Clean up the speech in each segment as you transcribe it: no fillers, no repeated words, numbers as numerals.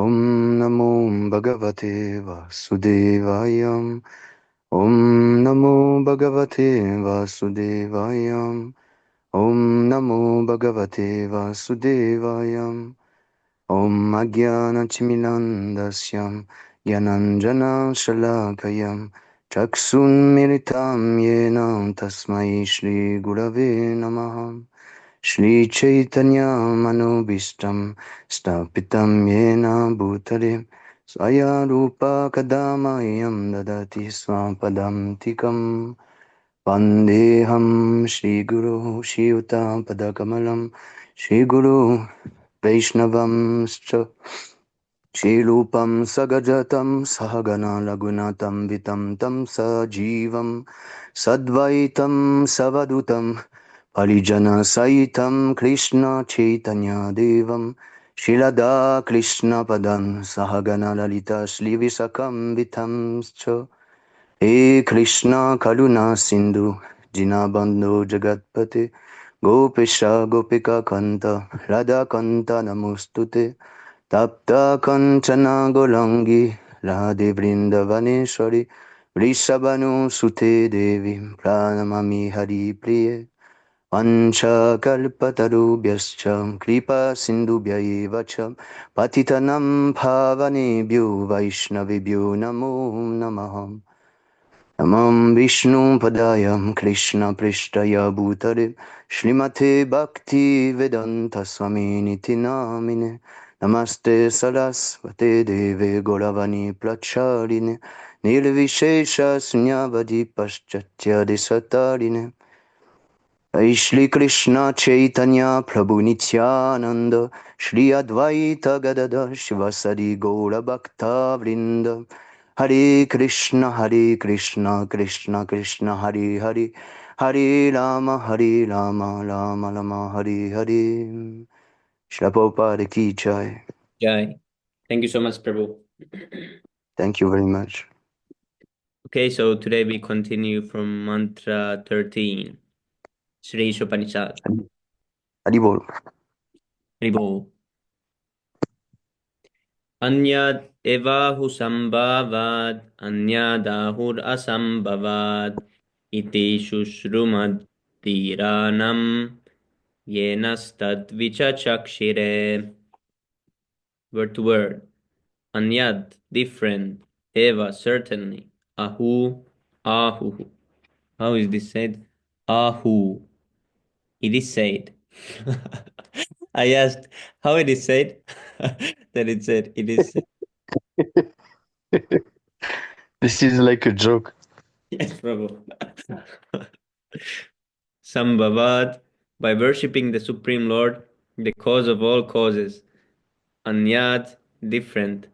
Om Namo Bhagavate Vasudevayam. Om Namo Bhagavate Vasudevayam. Om Namo Bhagavate Vasudevayam. Om Ajnanachimilandasyam Gyananjana Shalakayam Chaksun Militam Yenam Tasmai Shri Gurave Namaha. Shri Chaitanya Manobishtam Stapitam Yena Bhutale Swaya Rupa Kadamayam Dadati Swapadam Tikam Vandeham Shri Guru Shri Uta Padakamalam Shri Guru Vaishnavam Shilupam Sagajatam Sahagana Lagunatam Vitam Tam Sajivam Sadvaitam Savadutam Parijana Saitam Krishna Chaitanya Devam Shilada Krishna Padam Sahagana Lalita Slivisakam Vitam He Krishna Karuna Sindhu Dinabandhu Jagatpate Gopisha Gopika Kanta Radha Kanta Namostute Tapta Kanchana Golangi Radhe Vrindavaneshwari Vrishabhanu Sute Devi Pranamami Hari Priye Vancha Kalpatarubhyascha Kripa Sindhubhya eva cha Patitanam Bhavanebhyo Vaishnavibhyo Namo Namaham Namam Vishnu Padayam Krishna Prishtaya Bhutale Shrimate Bhakti Vedanta Swami Niti Namine Namaste Sarasvate Deve Goravani Pracharine Nirvishesha Sunyavadi Paschatya Desatarine Jai Shri Krishna Chaitanya Prabhu Nityananda Shri Advaita Gadada Shivasadi Gaura Bhakta Vrinda Hare Krishna Krishna Krishna Hare Hare Hare Rama Rama Rama Hare Hare. Shri Prabhupada Ki Jai. Jai. Thank you so much, Prabhu. Thank you very much. Okay, so today we continue from mantra 13, Sri Isopanisad. Haribol. Haribol. Anyad evahu sambhavad, anyadahur asambhavad, iti shushrumad tiranam, yenastad vichachakshire. Word to word. Anyad, different. Eva, certainly. Ahu, ahu. How is this said? Ahu. It is said. I asked how it is said. Then it said, it is said. This is like a joke. Yes, Prabhu. Sambhavad, by worshipping the Supreme Lord, the cause of all causes. Anyad, different.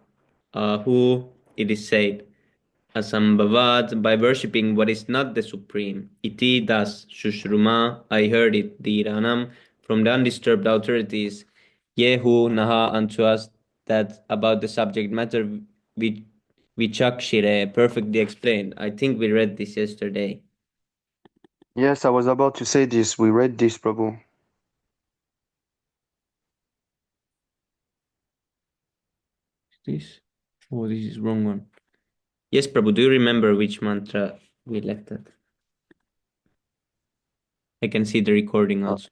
Ahu, it is said. Asambhavad, by worshipping what is not the Supreme. Iti, thus. Shushruma, I heard it. Dhiranam, from the undisturbed authorities. Yehu, naha, unto us, that about the subject matter vichakshire, perfectly explained. I think we read this yesterday. Yes, I was about to say this. We read this, Prabhu. This? Oh, this is wrong one. Yes, Prabhu, do you remember which mantra we left at? I can see the recording also.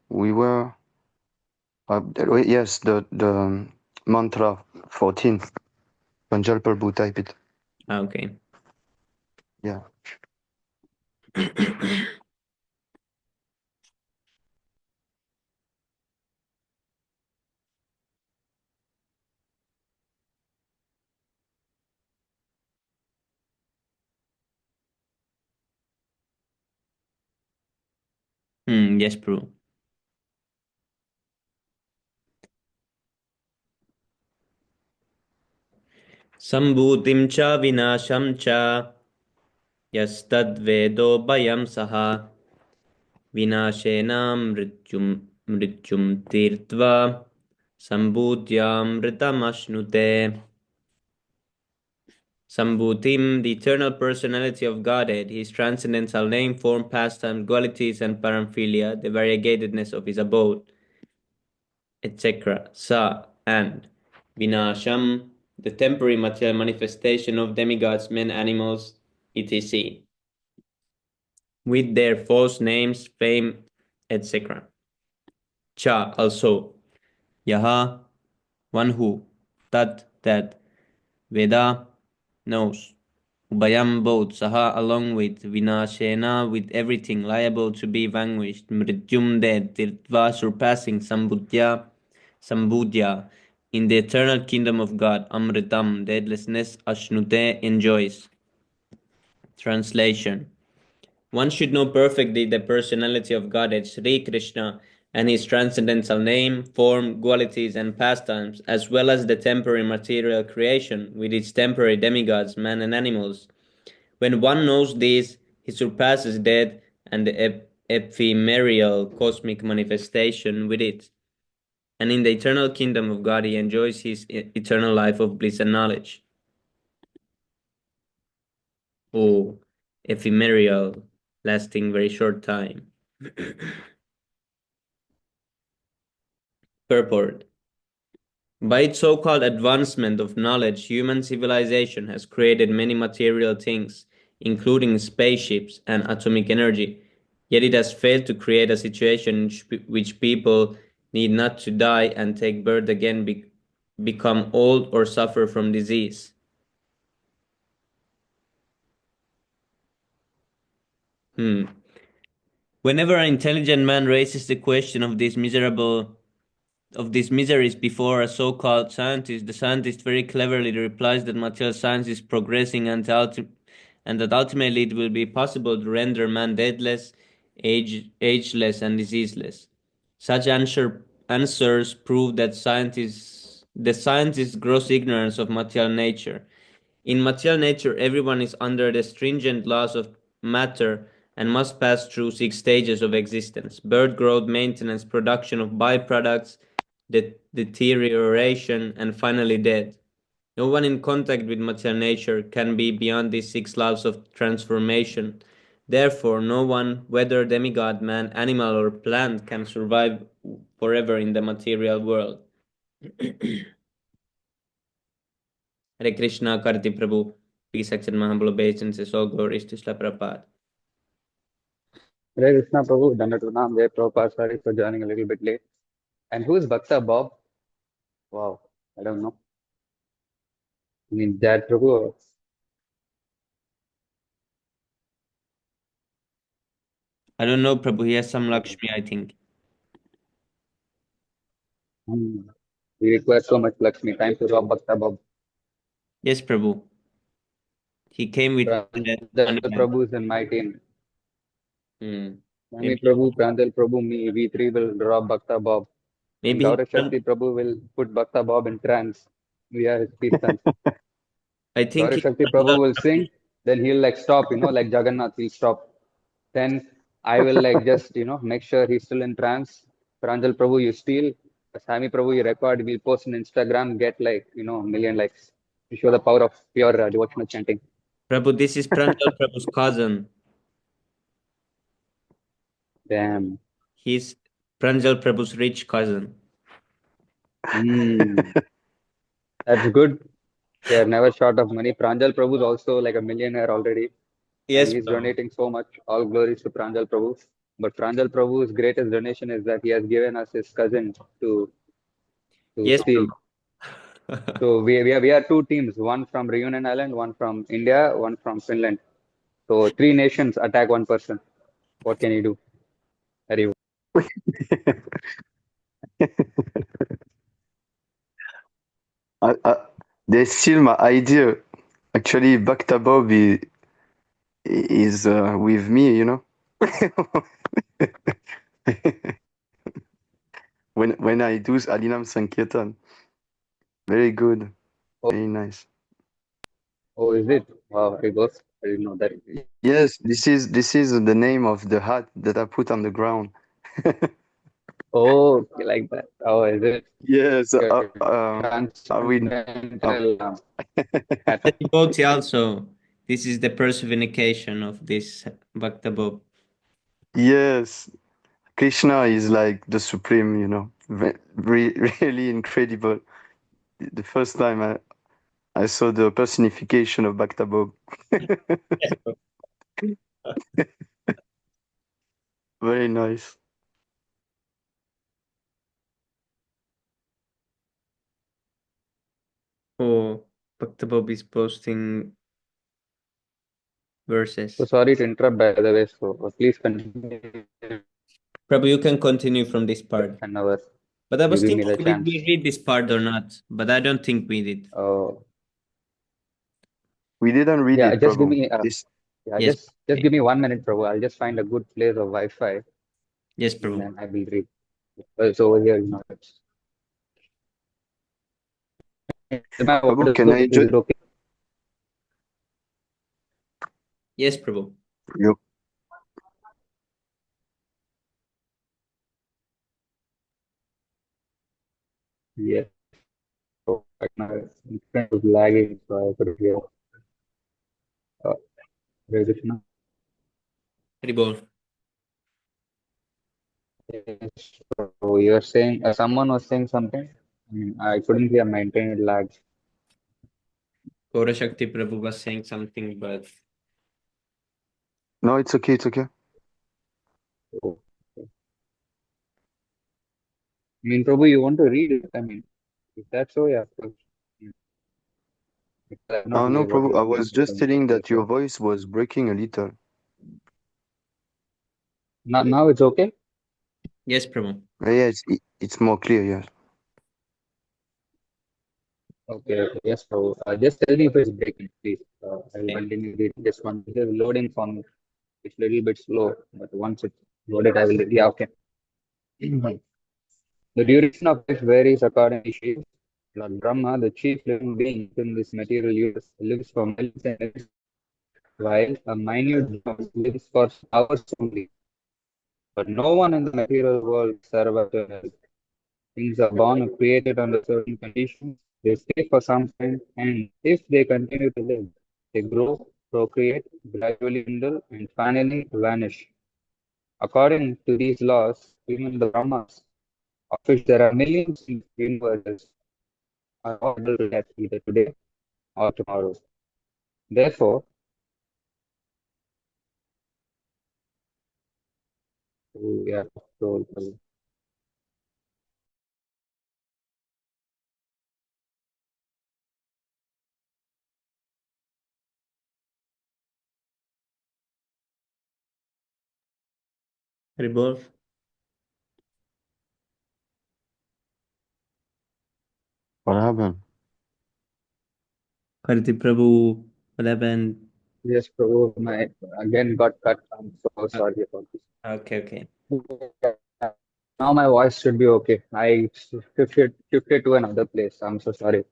We were yes, the mantra 14. Panjal Prabhu type it. Okay. Yeah. Yes, Prabhu. Sambhutim cha vinasham cha yastadvedo bhayam saha vinashena mrityum tirtva sambhutyam mritam ashnute. Sambhutim, the eternal personality of Godhead, his transcendental name, form, pastime, qualities, and paraphilia, the variegatedness of his abode, etc. Sa and Vinasham, the temporary material manifestation of demigods, men, animals, etc. With their false names, fame, etc. Cha also Yaha, one who, Tat that, Veda knows. Ubayam both, Saha along with, Vinashena with everything liable to be vanquished, Mrityum dead, Tirtva surpassing, Sambudya, in the eternal kingdom of God, Amritam, deadlessness, Ashnute enjoys. Translation. One should know perfectly the personality of Godhead Sri Krishna and his transcendental name, form, qualities, and pastimes, as well as the temporary material creation with its temporary demigods, man and animals. When one knows these, he surpasses death and the ephemeral cosmic manifestation with it. And in the eternal kingdom of God, he enjoys his eternal life of bliss and knowledge. Oh, ephemeral, lasting very short time. Purport. By its so-called advancement of knowledge, human civilization has created many material things, including spaceships and atomic energy. Yet it has failed to create a situation in which people need not to die and take birth again, become old, or suffer from disease. Hmm. Whenever an intelligent man raises the question of these miseries before a so-called scientist, the scientist very cleverly replies that material science is progressing and that ultimately it will be possible to render man deathless, ageless, and diseaseless. Such answers prove that the scientist's gross ignorance of material nature. In material nature, everyone is under the stringent laws of matter and must pass through six stages of existence: birth, growth, maintenance, production of byproducts, deterioration, and finally death. No one in contact with material nature can be beyond these six laws of transformation. Therefore, no one, whether demigod, man, animal, or plant, can survive forever in the material world. Hare Krishna, Karti Prabhu, peace, accept Mahabalo obeisances, all glories to Srila Prabhupada. Hare Krishna Prabhu, Dandavat Pranam, Jai Prabhupada, sorry for joining a little bit late. And who is Bhakta Bob? Wow, I don't know. I mean, Dad Prabhu. I don't know, Prabhu, he has some Lakshmi, I think. Hmm. We require so much Lakshmi. Time to rob Bhakta Bob. Yes, Prabhu. He came with Pranjal money bag. Prabhu is in my team. Hmm. Swami Maybe, Prabhu, Pranjal Prabhu, me, we three will rob Bhakta Bob. And maybe Gaurav Shakti Prabhu will put Bhakta Bob in trance. We are his Kirtans. I think Gaurav he Shakti Prabhu will sing, then he'll like stop, like Jagannath, he'll stop. Then I will like just, make sure he's still in trance. Pranjal Prabhu, you steal. Sami Prabhu, you record. We'll post on Instagram, get like, million likes to show the power of pure devotional chanting. Prabhu, this is Pranjal Prabhu's cousin. Damn. He's Pranjal Prabhu's rich cousin. Mm, that's good. They are never short of money. Pranjal Prabhu is also like a millionaire already, and Yes, he's Prabhu. donating so much. All glories to Pranjal Prabhu. But Pranjal Prabhu's greatest donation is that he has given us his cousin to Yes, steal. Prabhu. So we are two teams, one from Reunion Island, one from India, one from Finland. So three nations attack one person. What can you do? Hari. I, I, they steal my idea. Actually, Bhakta Bob is with me, when I do Alinam Sankirtan. Very good. Very nice. Oh, is it? Wow, Hari boss. I didn't know that. Yes, this is the name of the hat that I put on the ground. Oh, okay, like that. Oh, is it? Yes, Your I mean, uh, transcendental The matter. devotee also. This is the personification of this Bhakta. yes, Krishna is like the supreme, you know, really incredible. The first time I saw the personification of Bhakta. Very nice. Oh, Bhakta is posting So verses. sorry to interrupt, by the way. So please continue Prabhu, you can continue from this part. whenever But I you was give me thinking, the did we chance. read this part or not? But I don't think we did. Oh, We didn't read yeah. it, Just give Prabhu. me. This, Yeah. Yes. Just Okay. give me 1 minute, bro. I'll just find a good place of Wi-Fi, Yes, and Prabhu. then I will read. Well, it's over here. You know. Am I Prabhu, can audible? I Is just it okay? Yes, Prabhu. you? Yes. So right now, internet was lagging, so I could hear. Uh, Hare Krishna. Haribol. Yes. So you're saying someone was saying something. I couldn't hear. My internet lagged. Gaura Shakti Prabhu was saying something, but No, it's okay. It's okay. So, I mean, Prabhu, you want to read it? I mean, if that's so, yeah, of course. Mm, because I have not No, hear what Prabhu. I you're was reading just from telling the that your phone. voice was breaking a little. Now it's okay? yes, Prabhu. Yeah, it's more clear. Yes. Okay, okay. Yes, Prabhu. Just tell me if it's breaking, please. I will Okay. continue reading this one. It is loading for me. It's a little bit slow, but once it's loaded, I will. Yeah, okay. The duration of life varies according to Shiva. Lord Brahma, the chief living being in this material universe, lives for millions and millions, while a minute drop lives for hours only. But no one in the material world survives eternally. Things are born or created under certain conditions. They stay for some time, and if they continue to live, they grow, procreate, gradually dwindle, and finally vanish. According to these laws, even the Brahmas, of which there are millions in the universe, are all liable to death either today or tomorrow. Therefore, we are told, Haribol. What happened? Karti Prabhu. What happened? yes, Prabhu, my again got cut. I'm so Uh, sorry about this. okay, okay. Now my voice should be okay. I shifted to another place. I'm so sorry.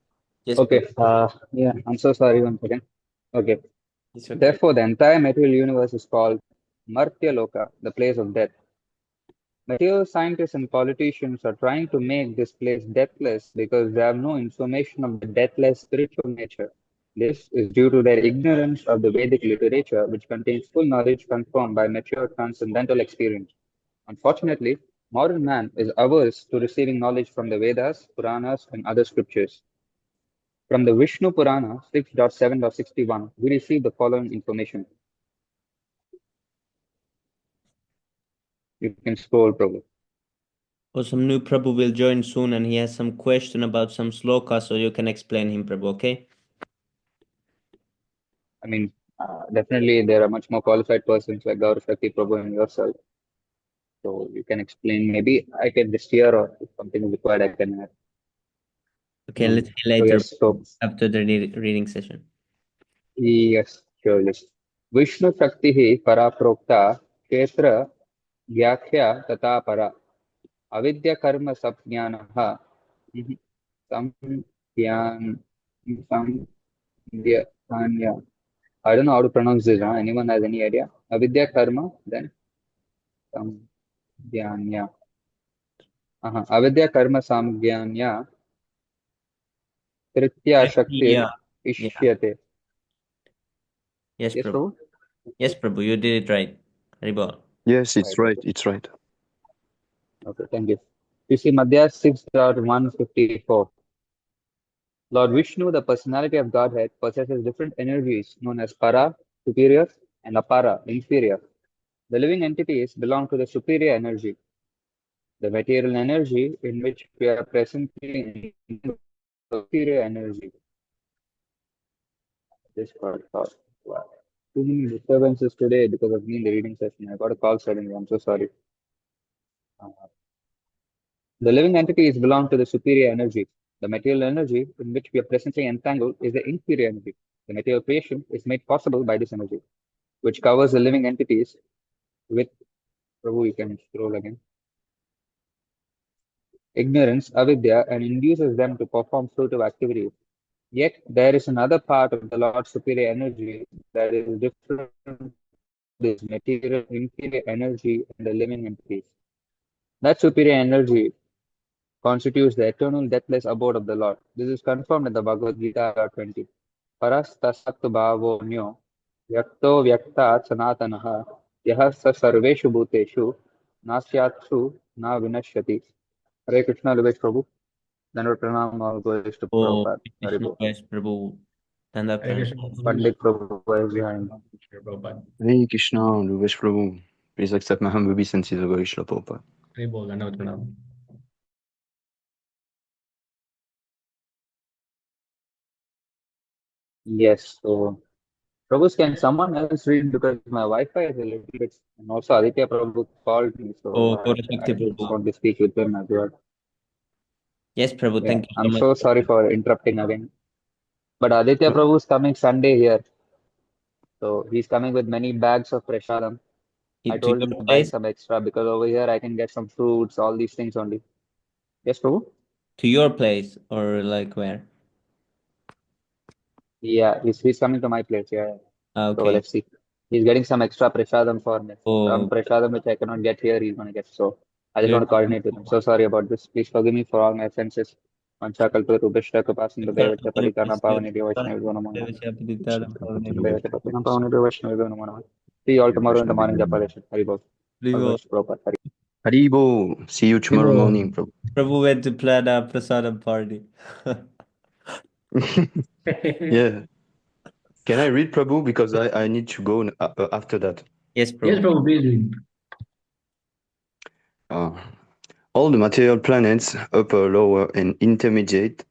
Yes, Okay. Prabhu. Yeah, I'm so sorry once again. Okay. It's okay. Therefore, the entire material universe is called Martya Loka, the place of death. Material scientists and politicians are trying to make this place deathless because they have no information of the deathless spiritual nature. This is due to their ignorance of the Vedic literature, which contains full knowledge confirmed by mature transcendental experience. Unfortunately, modern man is averse to receiving knowledge from the Vedas, Puranas, and other scriptures. From the Vishnu Purana 6.7.61, we receive the following information. You can scroll, Prabhu. Oh, some new Prabhu will join soon and he has some question about some sloka, so you can explain him, Prabhu, okay? I mean, definitely there are much more qualified persons like Gaurav Shakti Prabhu and yourself. So you can explain. Maybe I can just hear or if something is required, I can add. Okay, let's see So later yes, so after the reading session. yes, surely. Vishnu Shakti para prokta kshetra व्याख्या तथा परा अविद्या कर्म संज्ञानः संज्ञान संज्ञान्य. I don't know how to pronounce this. Huh? Anyone has any idea? Avidya karma, then samdhyanya. Avidya karma samgyanya tritya shaktir Yeah. Yeah. ishyate. Yes, Yes, Prabhu. Prabhu? Yes, Prabhu. You did it right. Haribol. Yes, it's Right, right. okay. It's right. Okay, thank you. You see, Madhya 6.154. Lord Vishnu, the personality of Godhead, possesses different energies known as para, superior, and apara, inferior. The living entities belong to the superior energy, the material energy in which we are presently entangled, superior energy. This part, thought. Wow. Too many disturbances today because of me in the reading session. I got a call suddenly. I'm so sorry. Uh, The living entities belong to the superior energy. The material energy in which we are presently entangled is the inferior energy. The material creation is made possible by this energy, which covers the living entities with, Prabhu, you can scroll again, ignorance, avidya, and induces them to perform fruitive activities. Yet there is another part of the Lord's superior energy that is different from this material inferior energy and the living entities. That superior energy constitutes the eternal deathless abode of the Lord. This is confirmed in the Bhagavad Gita 20. Paras tasat bhavo nyo vyakto vyaktat sanatanaha yaha sa sarveshu bhuteshu nasyatsu na vinashyati. Hare Krishna, Lubesh Prabhu. Dandavat pranam, all glories to Oh, Prabhupada. Krishna Haribo. Christ, Prabhu. Tanda Hare Pranam. Krishna, Prabhu. Pandit Prabhu is behind. Shri Prabhupada. Hare Krishna, Luvesh Prabhu. Please accept my humble obeisances, O Gaurish Prabhupada. Hare Bol, Dandavat Pranam. Yes, so Prabhu, can someone else read because my Wi-Fi is a little bit, and also Aditya Prabhu called me, so Oh, I Korashakti just Prabhu. want to speak with him as well. Yes, Prabhu. Yeah, Thank you so I'm much. so sorry for interrupting again. But Aditya Prabhu is coming Sunday here, so he's coming with many bags of prashadam. I To told your him to buy place? some extra because over here I can get some fruits, all these things only. Yes, Prabhu? To your place or like where? Yeah, he's coming to my place. Yeah. So Okay. let's see. He's getting some extra prashadam for me. Some Oh, prashadam which I cannot get here, he's gonna get. So I just good. want to coordinate with him. So sorry about this. Please forgive me for all my offenses. Vanchakalpa rubhishta kapasinda devaccha paritana pavani devashna namo namo. Devaccha paritana pavani devashna namo namo. See you all tomorrow in the morning Japa session. Hari Bol. All the Prabhu, best, Prabhupada. Hari. Haribo. See you Hare tomorrow Bol. morning, Prabhu. Prabhu went to plan a prasadam party. Yeah. Can I read Prabhu? Because I need to go after that. Yes, Yes, Prabhu. Prabhu, please read. Uh, all the material planets, upper, lower, and intermediate,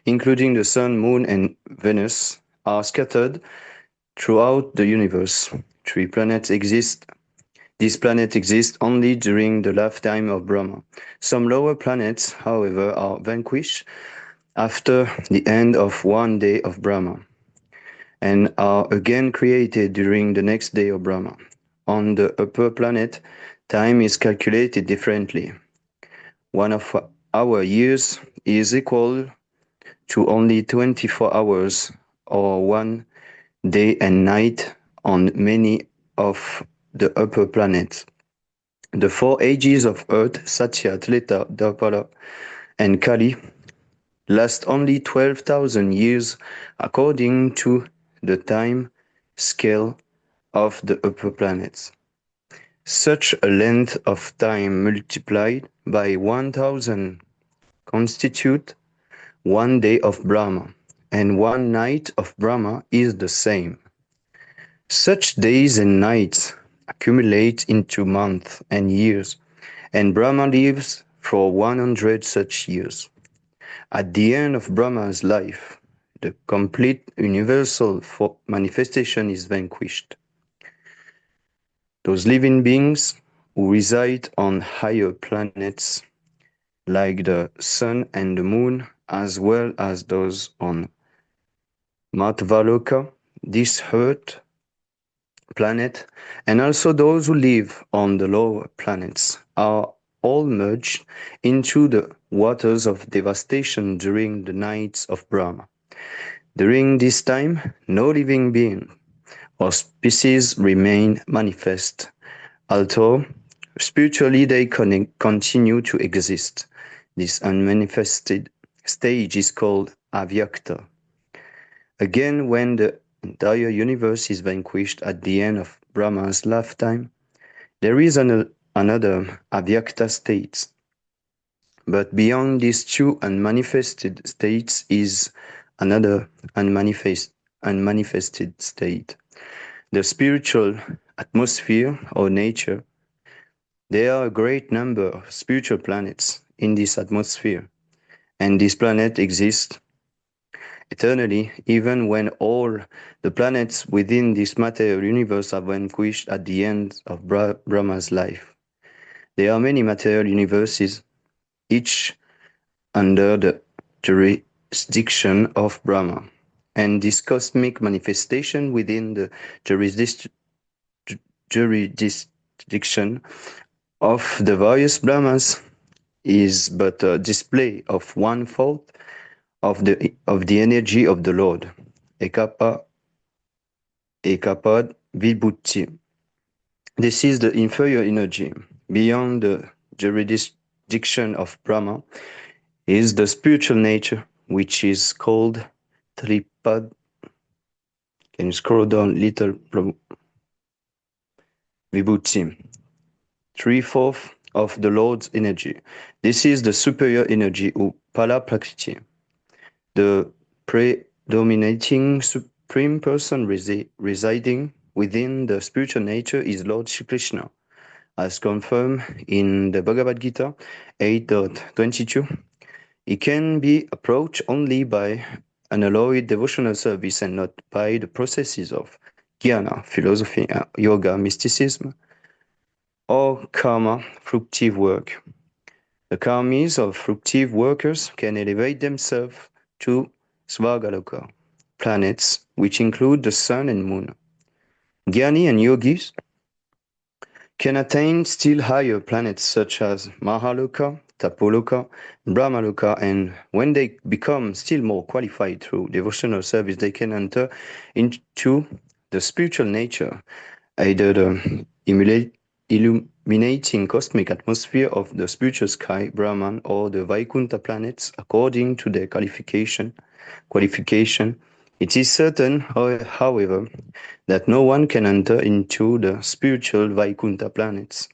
including the Sun, Moon, and Venus, are scattered throughout the universe. Three planets exist. These planets exist only during the lifetime of Brahma. Some lower planets, however, are vanquished after the end of one day of Brahma, and are again created during the next day of Brahma. On the upper planet, time is calculated differently. One of our years is equal to only 24 hours or one day and night on many of the upper planets. The four ages of Earth, Satya, Treta, Dwapara, and Kali, last only 12,000 years according to the time scale of the upper planets. Such a length of time multiplied by 1,000 constitute one day of Brahma, and one night of Brahma is the same. Such days and nights accumulate into months and years, and Brahma lives for 100 such years. At the end of Brahma's life, the complete universal manifestation is vanquished. Those living beings who reside on higher planets, like the sun and the moon, as well as those on Matvaloka, this earth planet, and also those who live on the lower planets, are all merged into the waters of devastation during the nights of Brahma. During this time, no living being or species remain manifest, although Spiritually, they continue to exist. This unmanifested stage is called avyakta. Again, when the entire universe is vanquished at the end of Brahma's lifetime, there is another avyakta state. But beyond these two unmanifested states is another unmanifested state, the spiritual atmosphere or nature. There are a great number of spiritual planets in this atmosphere, and this planet exists eternally even when all the planets within this material universe are vanquished at the end of Brahma's life. There are many material universes, each under the jurisdiction of Brahma, and this cosmic manifestation within the jurisdiction of the various Brahmas is but a display of one-fourth of the energy of the Lord, Ekapa Ekapad Vibhuti. This is the inferior energy. Beyond the jurisdiction of Brahma is the spiritual nature, which is called Tripad. Can you scroll down little, Prabhu? Vibhuti. Three-fourths of the Lord's energy. This is the superior energy, Upala Prakriti. The predominating supreme person residing within the spiritual nature is Lord Shri Krishna, as confirmed in the Bhagavad Gita 8.22. It can be approached only by unalloyed devotional service and not by the processes of jnana, philosophy, yoga, mysticism, or karma, fructive work. The karmis of fructive workers can elevate themselves to Svargaloka, planets which include the sun and moon. Jnani and yogis can attain still higher planets such as Mahaloka, Tapoloka, Brahmaloka, and when they become still more qualified through devotional service, they can enter into the spiritual nature, either the illuminating cosmic atmosphere of the spiritual sky, Brahman, or the Vaikuntha planets, according to their qualification. It is certain, however, that no one can enter into the spiritual Vaikuntha planets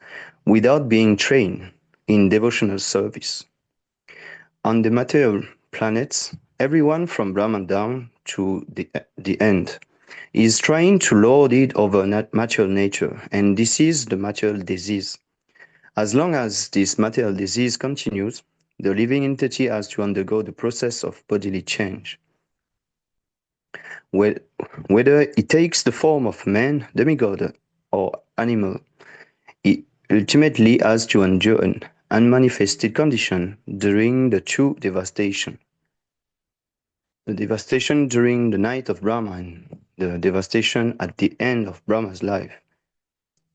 without being trained in devotional service. On the material planets, everyone from Brahman down to the end is trying to lord it over material nature, and this is the material disease. As long as this material disease continues, the living entity has to undergo the process of bodily change. Whether it takes the form of man, demigod, or animal, it ultimately has to endure an unmanifested condition during the true devastation. The devastation during the night of Brahma and the devastation at the end of Brahma's life.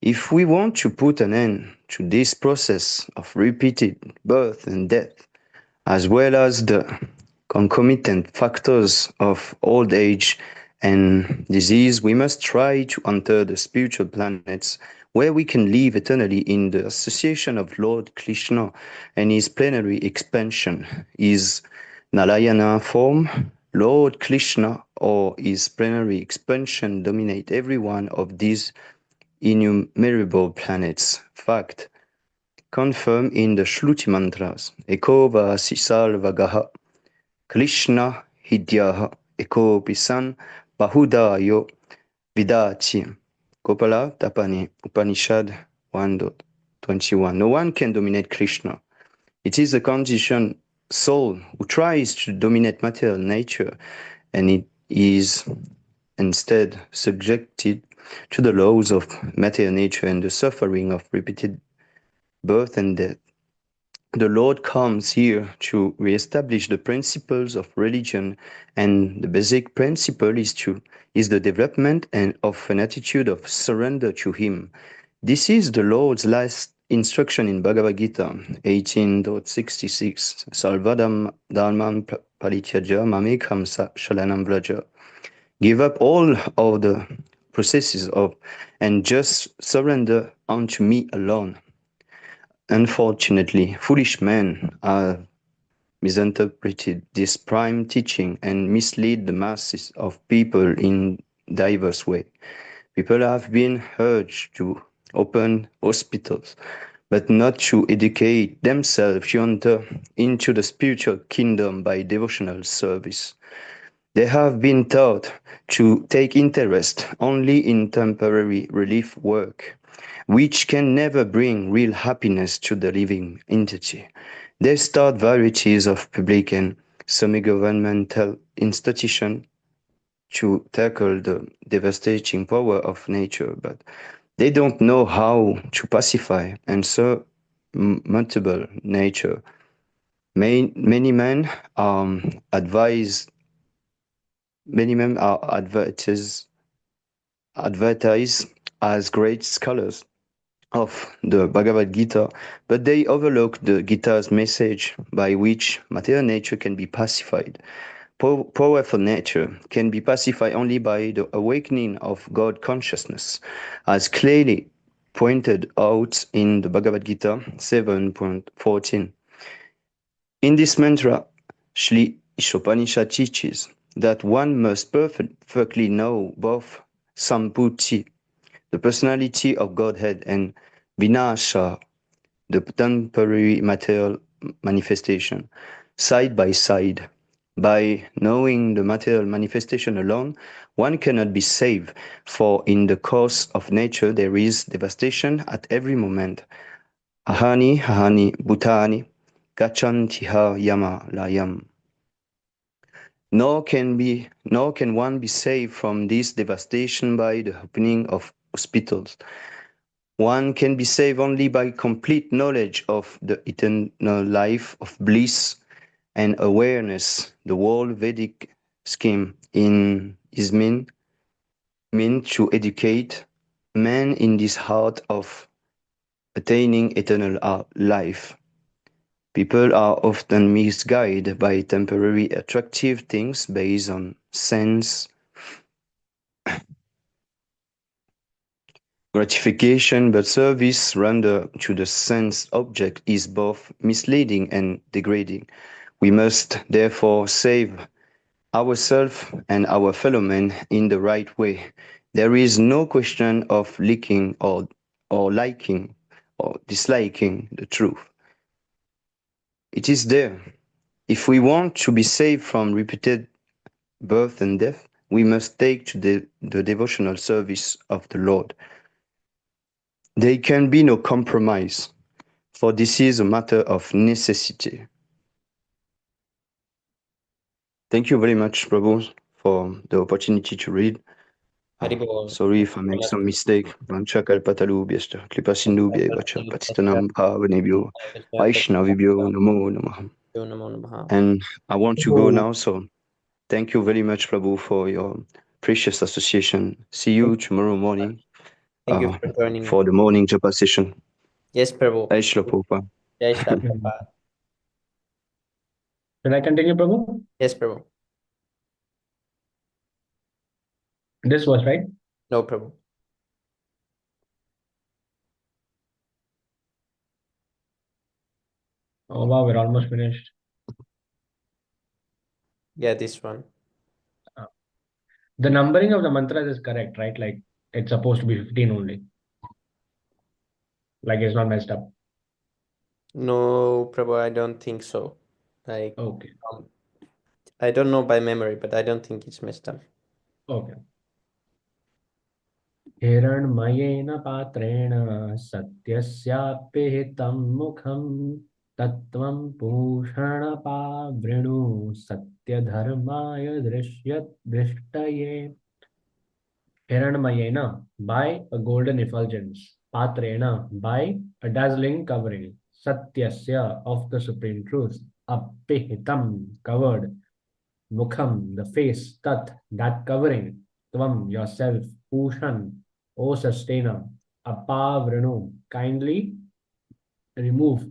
If we want to put an end to this process of repeated birth and death, as well as the concomitant factors of old age and disease, we must try to enter the spiritual planets where we can live eternally in the association of Lord Krishna and his plenary expansion, his Narayana form. Lord Krishna or his plenary expansion dominate every one of these innumerable planets. Fact confirmed in the Shruti mantras. Eko vasi salvagaha Krishna hidyaha eko pisan bahudayo vidati. Gopala Tapani Upanishad 1.21. No one can dominate Krishna. It is the conditioned soul who tries to dominate material nature, and it is instead subjected to the laws of material nature and the suffering of repeated birth and death. The Lord comes here to reestablish the principles of religion, and the basic principle is the development of an attitude of surrender to Him. This is the Lord's last instruction in Bhagavad Gita 18.66. Salvadam dharmam parityaja mamekam shalanam vraja. Give up all of the processes of and just surrender unto me alone. Unfortunately, foolish men have misinterpreted this prime teaching and mislead the masses of people in diverse ways. People have been urged to open hospitals, but not to educate themselves to enter into the spiritual kingdom by devotional service. They have been taught to take interest only in temporary relief work, which can never bring real happiness to the living entity. They start varieties of public and semi-governmental institutions to tackle the devastating power of nature, but they don't know how to pacify and surmountable nature. Many men advise many men are advertised as great scholars of the Bhagavad Gita, but they overlook the Gita's message by which material nature can be pacified. Powerful nature can be pacified only by the awakening of God consciousness, as clearly pointed out in the Bhagavad Gita 7.14. In this mantra, Sri Isopanisad teaches that one must perfectly know both Sambhuti, the personality of Godhead, and Vinasha, the temporary material manifestation, side by side. By knowing the material manifestation alone, one cannot be saved, for in the course of nature there is devastation at every moment. Ahani ahani bhutani gachantiha yama layam. Nor can one be saved from this devastation by the opening of hospitals. One can be saved only by complete knowledge of the eternal life of bliss and awareness. The whole Vedic scheme is meant to educate man in this heart of attaining eternal life. People are often misguided by temporary attractive things based on sense gratification, but service rendered to the sense object is both misleading and degrading. We must therefore save ourselves and our fellow men in the right way. There is no question of or liking or disliking the truth. It is there. If we want to be saved from repeated birth and death, we must take to the devotional service of the Lord. There can be no compromise, for this is a matter of necessity. Thank you very much, Prabhu, for the opportunity to read. Haribol. Sorry if I make some mistake. Vanchakalpatalubhyashta, Kripasindhubhyevacha, Patitanam Bhavanebhyo, Vaishnavibhyo Namo Namaha. And I want to go now, so thank you very much, Prabhu, for your precious association. See you tomorrow morning Thank you for joining me. for the morning japa session. Yes, Prabhu. Jai Shri Prabhupada. Jai Shri Prabhupada. Should I continue, Prabhu? Yes, Prabhu. This was right. No, Prabhu. Oh wow, we're almost finished. Yeah, this one. The numbering of the mantras is correct, right? Like it's supposed to be 15 only. Like it's not messed up. No, Prabhu, I don't think so. Like, Okay. I don't know by memory, but I don't think it's messed up. Okay. हिरण्मयेन पात्रेण सत्यस्याप्यहितं मुखं तत्त्वं भूषणपावृणु सत्यधर्माय दृष्टये. Hiranmayena, by a golden effulgence. Patrena, by a dazzling covering. Satyasya, of the supreme truth. Apihitam, covered. Mukham, the face. Tat, that covering. Tvam, yourself. Pushan, O sustainer. Apavranu, kindly remove.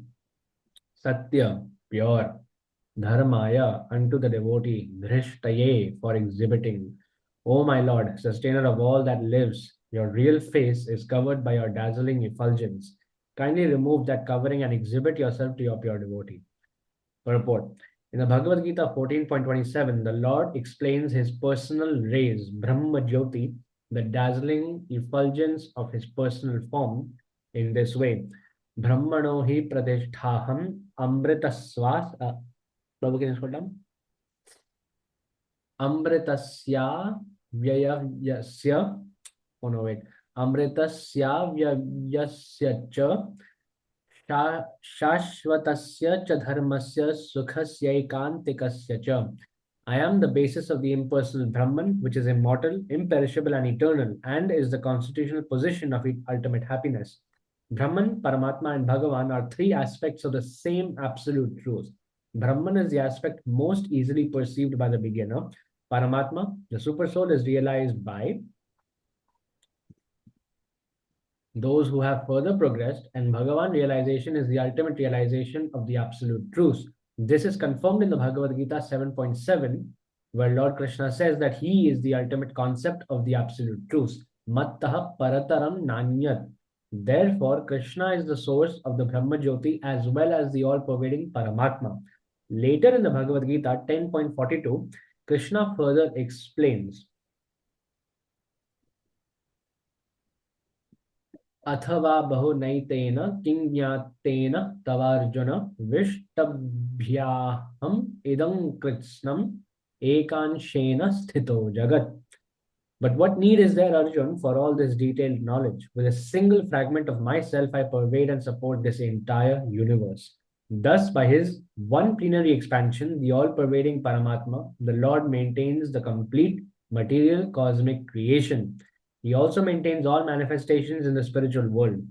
Satya, pure. Dharmaya, unto the devotee. Drishtaye, for exhibiting. O my Lord, sustainer of all that lives, your real face is covered by your dazzling effulgence. Kindly remove that covering and exhibit yourself to your pure devotee. Purport. In the Bhagavad Gita 14.27, the Lord explains his personal rays, Brahma Jyoti, the dazzling effulgence of his personal form, in this way. Brahmano hi pratishthaham amritaswas. Prabhu, can you scroll down? Amritasya vyayasya. Oh no, wait. Amritasya vyayasya cha Shashvatasya cha dharmasya sukhasya cha. I am the basis of the impersonal Brahman, which is immortal, imperishable, and eternal, and is the constitutional position of ultimate happiness. Brahman, Paramatma, and Bhagavan are three aspects of the same absolute truth. Brahman is the aspect most easily perceived by the beginner. Paramatma, the supersoul, is realized by those who have further progressed, and Bhagavan realization is the ultimate realization of the absolute truth. This is confirmed in the Bhagavad Gita 7.7, where Lord Krishna says that he is the ultimate concept of the absolute truth. Mattaha parataram nanyat. Therefore, Krishna is the source of the Brahma Jyoti as well as the all-pervading Paramatma. Later in the Bhagavad Gita 10.42, Krishna further explains अथवा बहुनैतेन किं ज्ञातेन तवार्जुन विष्टभ्याहम इदं कृत्स्नम् एकांशेन स्थितो जगत्. But what need is there, Arjun, for all this detailed knowledge? With a single fragment of myself, I pervade and support this entire universe. Thus, by his one plenary expansion, the all pervading Paramatma, the Lord maintains the complete material cosmic creation. He also maintains all manifestations in the spiritual world.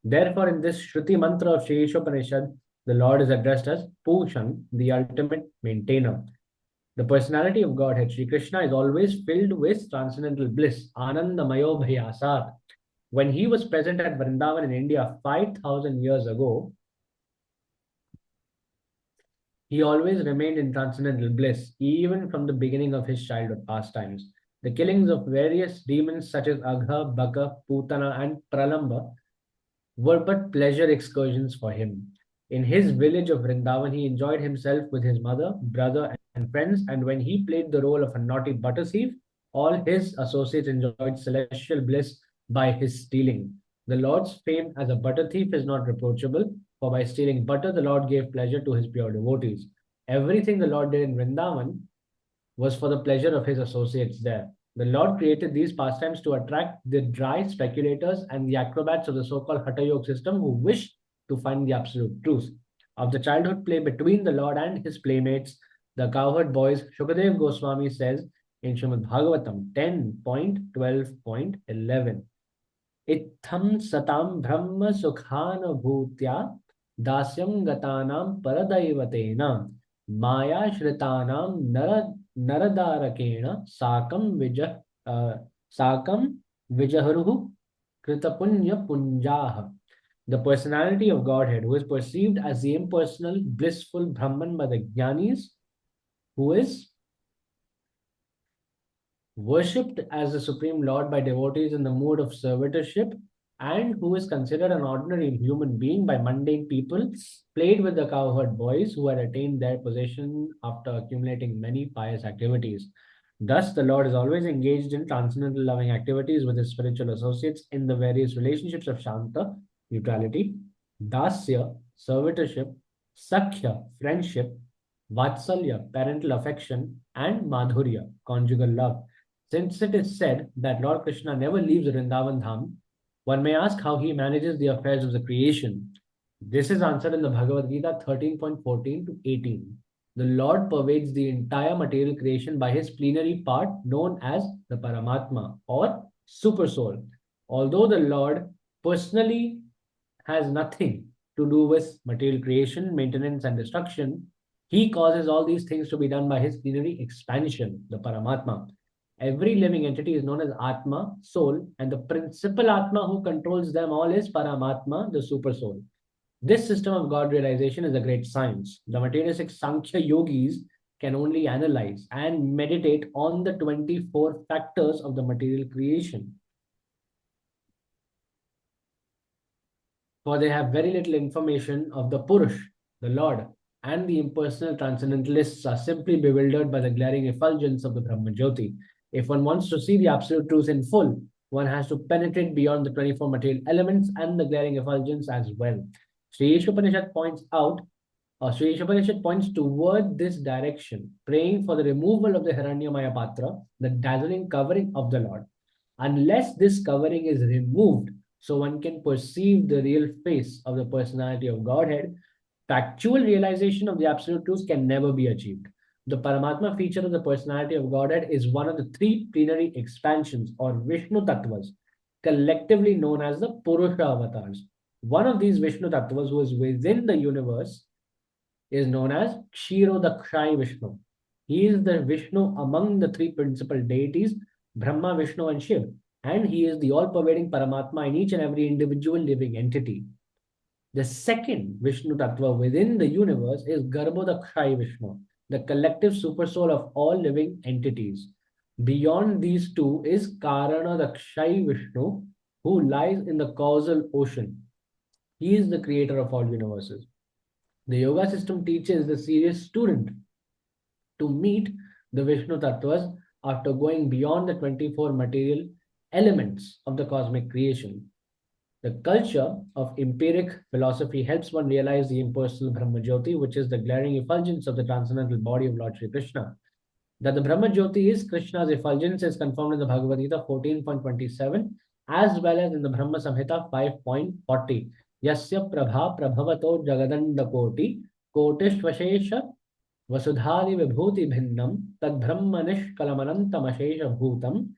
Therefore, in this Shruti mantra of Sri Isopanisad, the Lord is addressed as Pushan, the ultimate maintainer. The personality of Godhead, Sri Krishna, is always filled with transcendental bliss, Anandamayo Bhayasat. When he was present at Vrindavan in India 5,000 years ago, he always remained in transcendental bliss, even from the beginning of his childhood pastimes. The killings of various demons such as Agha, Baka, Putana, and Pralamba were but pleasure excursions for him. In his village of Vrindavan, he enjoyed himself with his mother, brother, and friends, and when he played the role of a naughty butter thief, all his associates enjoyed celestial bliss by his stealing. The Lord's fame as a butter thief is not reproachable, for by stealing butter, the Lord gave pleasure to his pure devotees. Everything the Lord did in Vrindavan was for the pleasure of his associates there. The Lord created these pastimes to attract the dry speculators and the acrobats of the so-called Hatha Yoga system who wish to find the absolute truth. Of the childhood play between the Lord and his playmates, the cowherd boys, Shukadev Goswami says in Srimad Bhagavatam 10.12.11, Itham satam brahma sukhana bhutya dasyam gatanam paradaivatena maya shritanam naradarakena sakam vijaharuhu kritapunya punjaha. The personality of Godhead, who is perceived as the impersonal, blissful Brahman by the Jnanis, who is worshipped as the Supreme Lord by devotees in the mood of servitorship, and who is considered an ordinary human being by mundane people, played with the cowherd boys who had attained their position after accumulating many pious activities. Thus, the Lord is always engaged in transcendental loving activities with his spiritual associates in the various relationships of Shanta, neutrality, Dasya, servitorship, Sakhya, friendship, Vatsalya, parental affection, and Madhurya, conjugal love. Since it is said that Lord Krishna never leaves Vrindavan Dham, one may ask how he manages the affairs of the creation. This is answered in the Bhagavad Gita 13.14 to 18. The Lord pervades the entire material creation by his plenary part known as the Paramatma or Supersoul. Although the Lord personally has nothing to do with material creation, maintenance, and destruction, he causes all these things to be done by his plenary expansion, the Paramatma. Every living entity is known as Atma, soul, and the principal Atma who controls them all is Paramatma, the super soul. This system of God realization is a great science. The materialistic Sankhya yogis can only analyze and meditate on the 24 factors of the material creation. for they have very little information of the Purush, the Lord, and the impersonal transcendentalists are simply bewildered by the glaring effulgence of the Brahma Jyoti. If one wants to see the absolute truth in full, one has to penetrate beyond the 24 material elements and the glaring effulgence as well. Sri Isopanisad points out, or Sri Isopanisad points toward this direction, praying for the removal of the Hiranyamaya Patra, the dazzling covering of the Lord. Unless this covering is removed, so one can perceive the real face of the personality of Godhead, factual realization of the absolute truth can never be achieved. The Paramatma feature of the personality of Godhead is one of the three plenary expansions or Vishnu Tattvas, collectively known as the Purusha avatars. One of these Vishnu Tattvas who is within the universe is known as Kshirodakshai Vishnu. He is the Vishnu among the three principal deities, Brahma, Vishnu, and Shiv, and he is the all-pervading Paramatma in each and every individual living entity. The second Vishnu Tattva within the universe is Garbhodakshai Vishnu, the collective supersoul of all living entities. Beyond these two is Karanadakshai Vishnu, who lies in the causal ocean. He is the creator of all universes. The yoga system teaches the serious student to meet the Vishnu Tattvas after going beyond the 24 material elements of the cosmic creation. The culture of empiric philosophy helps one realize the impersonal Brahma Jyoti, which is the glaring effulgence of the transcendental body of Lord Sri Krishna. That the Brahma Jyoti is Krishna's effulgence is confirmed in the Bhagavad Gita 14.27 as well as in the Brahma Samhita 5.40. Yasya prabha prabhavato jagadanda koti kotishvashesha vasudhari vibhuti bhinnam tad brahma nishkalamanantamashesha bhutam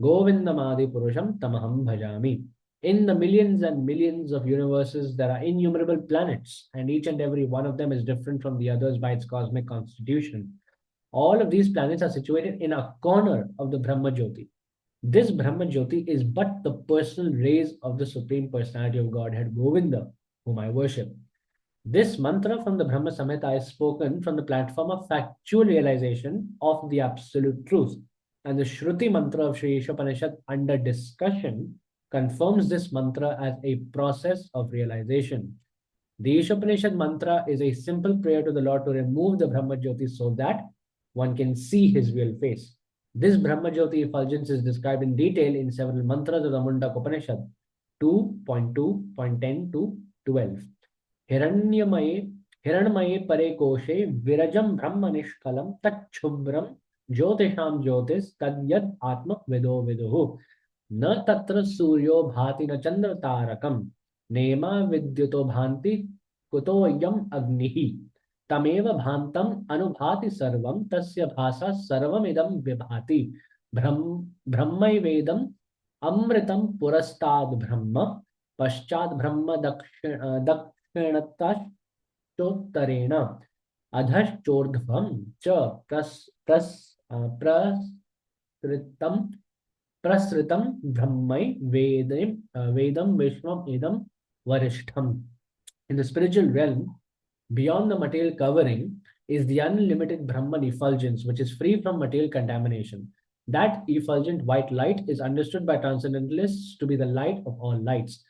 govindamadi purusham tamaham bhajami. In the millions and millions of universes, there are innumerable planets, and each and every one of them is different from the others by its cosmic constitution. All of these planets are situated in a corner of the Brahma Jyoti. This Brahma Jyoti is but the personal rays of the Supreme Personality of Godhead, Govinda, whom I worship. This mantra from the Brahma Samhita is spoken from the platform of factual realization of the absolute truth. And the Shruti mantra of Sri Isopanisad under discussion confirms this mantra as a process of realization. The Isopanishad mantra is a simple prayer to the Lord to remove the Brahma Jyoti so that one can see his real face. This Brahma Jyoti effulgence is described in detail in several mantras of the Mundak Upanishad 2.2.10 to 12. Hiranyamaye, Hiranmaye pare koshe virajam brahma nishkalam tachubram jyotisham jyotis tadyad atma vido viduhu. न तत्र सूर्यो भाति न चंद्र तारकम नेमा विद्युतो भांति कुतोयम अग्निः तमेव भांतम अनुभाति सर्वम तस्य भासा सर्वमिदं विभाति ब्रह्मैवेदम अमृतम पुरस्ताद ब्रह्म पश्चात ब्रह्म दक्षिणतश्चोत्तरेण अधश्चोर्ध्वं च प्रसृतम प्रसृतम ब्रह्मै vedam vishwam idam varishtham. In the spiritual realm, beyond the material covering, is the unlimited Brahman effulgence, which is free from material contamination. That effulgent white light is understood by transcendentalists to be the light of all lights.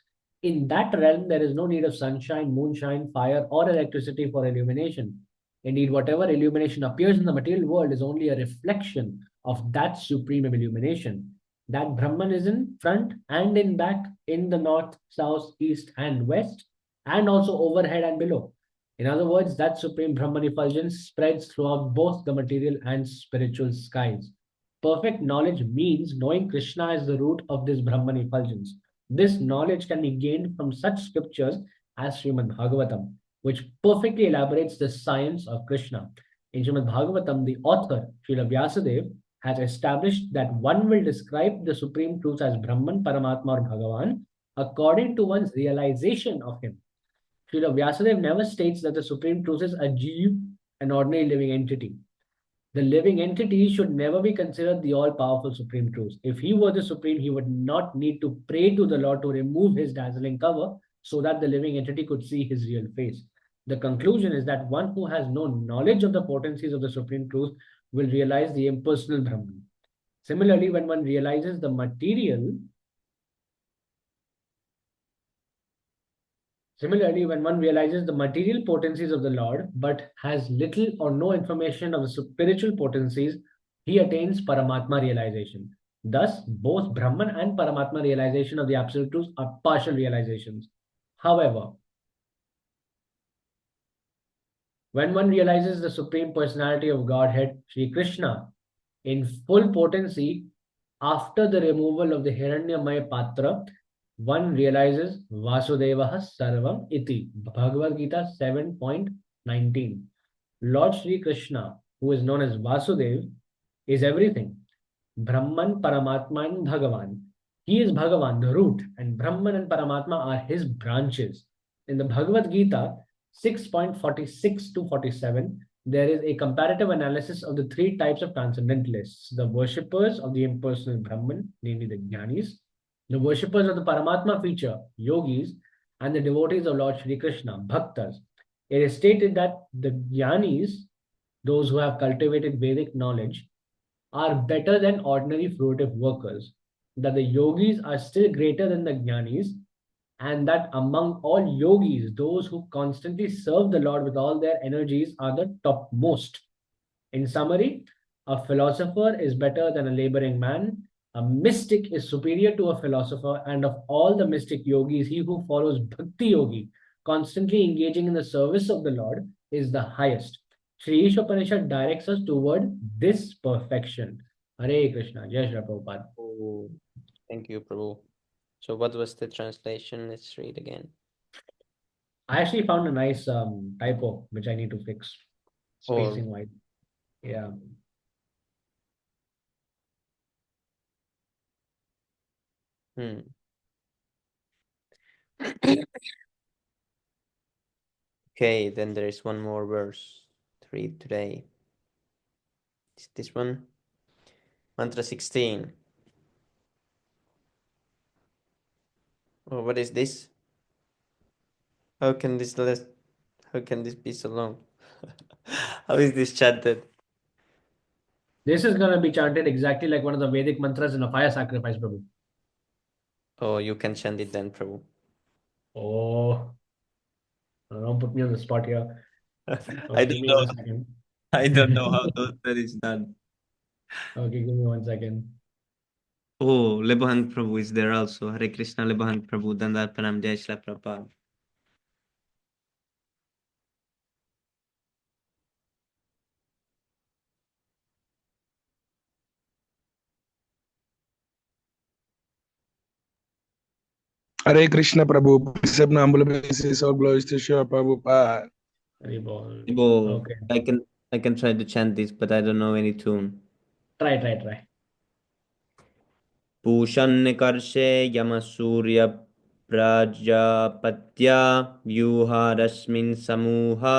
In that realm, there is no need of sunshine, moonshine, fire, or electricity for illumination. Indeed, whatever illumination appears in the material world is only a reflection of that supreme illumination. That Brahman is in front and in back, in the north, south, east, and west, and also overhead and below. In other words, that supreme Brahman effulgence spreads throughout both the material and spiritual skies. Perfect knowledge means knowing Krishna is the root of this Brahman effulgence. This knowledge can be gained from such scriptures as Srimad Bhagavatam, which perfectly elaborates the science of Krishna. In Srimad Bhagavatam, the author, Srila Vyasadeva, has established that one will describe the supreme truth as Brahman, Paramatma, or Bhagavan according to one's realization of him. Srila Vyasadeva never states that the supreme truth is a Jeev, an ordinary living entity. The living entity should never be considered the all-powerful supreme truth. If he were the supreme, he would not need to pray to the Lord to remove his dazzling cover so that the living entity could see his real face. The conclusion is that one who has no knowledge of the potencies of the supreme truth will realize the impersonal Brahman. Similarly, when one realizes the material Similarly, when one realizes the material potencies of the Lord but has little or no information of the spiritual potencies, he attains Paramatma realization. Thus, both Brahman and Paramatma realization of the Absolute Truth are partial realizations. However, when one realizes the Supreme Personality of Godhead, Sri Krishna, in full potency, after the removal of the Hiranyamaya Patra, one realizes Vasudevaha Sarvam Iti. Bhagavad Gita 7.19. Lord Sri Krishna, who is known as Vasudev, is everything. Brahman, Paramatma, and Bhagavan. He is Bhagavan, the root, and Brahman and Paramatma are his branches. In the Bhagavad Gita 6.46 to 47, there is a comparative analysis of the three types of transcendentalists: the worshippers of the impersonal Brahman, namely the Jnanis, the worshippers of the Paramatma feature, yogis, and the devotees of Lord Shri Krishna, bhaktas. It is stated that the Jnanis, those who have cultivated Vedic knowledge, are better than ordinary fruitive workers, that the yogis are still greater than the jnanis, and that among all yogis, those who constantly serve the Lord with all their energies are the topmost. In summary, a philosopher is better than a laboring man. A mystic is superior to a philosopher, and of all the mystic yogis, he who follows bhakti yogi, constantly engaging in the service of the Lord, is the highest. Sri Isopanisad directs us toward this perfection. Hare Krishna, Jai Shri Prabhupada. Oh, thank you, Prabhu. So, what was the translation? Let's read again. I actually found a nice typo which I need to fix, Oh, spacing wise. Yeah. hmm. Okay, then there is one more verse to read today. Is this one? Mantra 16. Oh, what is this? How can this list? How can this be so long? How is this chanted? This is going to be chanted exactly like one of the Vedic mantras in a fire sacrifice, Prabhu. Oh, you can chant it then, Prabhu. Oh, don't put me on the spot here. I Okay, give don't me know. 1 second. I don't know how that is done. Okay, give me 1 second. Oh, Lebahang Prabhu is there also. Hare Krishna Lebahang Prabhu. Dandar Pranam Jai Shri Prabhupada. Hare Krishna Prabhu. Accept humble praises. All glories to Sri Prabhupada. Hari bol. Oh, Okay, I can try to chant this, but I don't know any tune. try. पूषन्निकर्षे यमसूर्यप्रजापत्या व्यूहारश्मिन् समूहा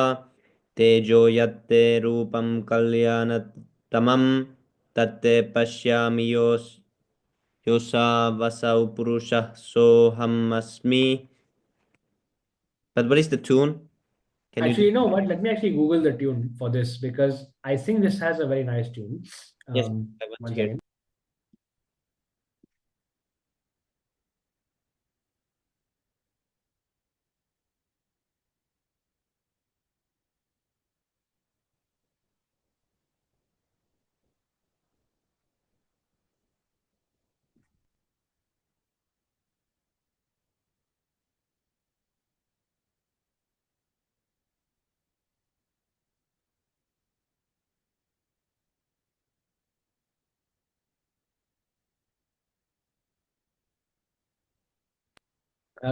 तेजो यत्ते रूपं कल्याणतमं तत्ते पश्यामि योऽसा वसौ पुरुषः सोऽहमस्मि. But what is the tune? Can you Actually, just... you know what? Let me actually Google the tune for this because I think this has a very nice tune. Yes, I want to One hear. second.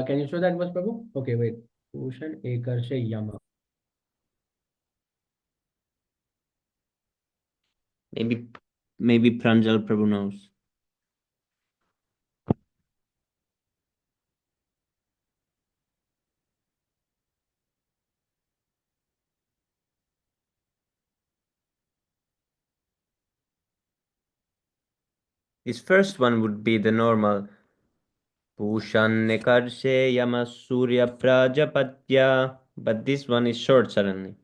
Can you show that verse, Prabhu? Okay, wait. Ushan Ekarshe Yama. Maybe Pranjal Prabhu knows. His first one would be the normal Pushannikarse Yama Surya Prajapatya, but this one is short suddenly.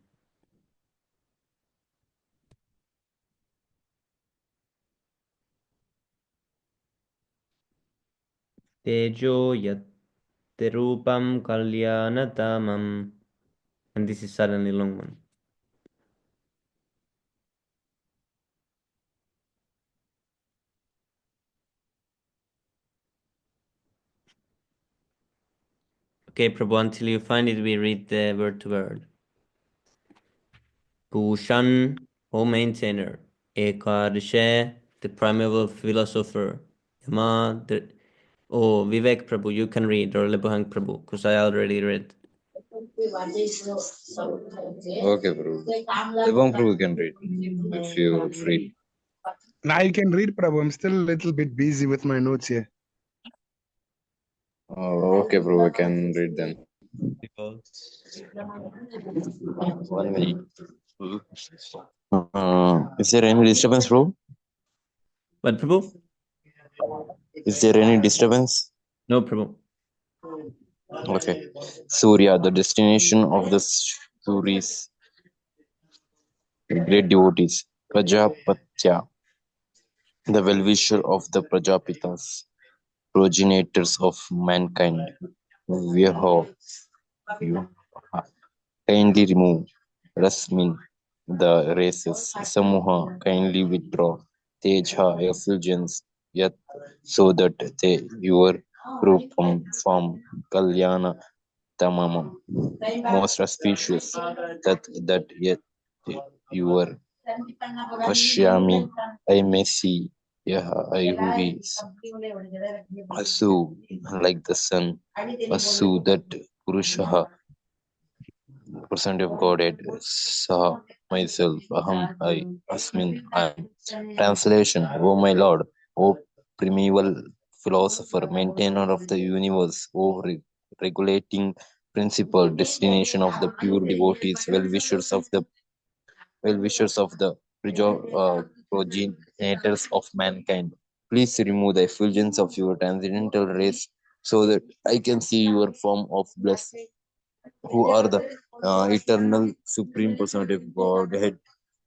Tejo Te Rupam Kalyanatamam. And this is suddenly long one. Okay, Prabhu, until you find it, we read the word to word. Bhushan, O maintainer, Ekadashe, the primeval philosopher, Yama, the... Oh, Vivek Prabhu, you can read, or Lebuhang Prabhu, because I already read. Okay, Prabhu. Devang Prabhu can read if you're free. Now you can read, Prabhu. I'm still a little bit busy with my notes here. Okay, Prabhu, I can read then. 1 minute. Is there any disturbance, Prabhu? What, Prabhu? Is there any disturbance? No, Prabhu. Okay. Surya, the destination of the Suris, great devotees. Prajapatya, the well-wisher of the Prajapitas, progenitors of mankind. Vyaho, you kindly remove. Rasmin, the races. Samuha, kindly withdraw. Teja, effulgence. Yat, so that they, your rupam, form, kalyana, tamamam, most auspicious. That yet your pashyami, I may see. Yaha, I who is. Asu, like the sun. Asu, that Purushaha, percent of Godhead. Saha, myself. Aham, I. Asmin, I am. Translation, O my Lord, O primeval philosopher, maintainer of the universe, O regulating principle, destination of the pure devotees, well-wishers of the progenitors of mankind. Please remove the effulgence of your transcendental race so that I can see your form of bliss, who are the eternal supreme personality of Godhead,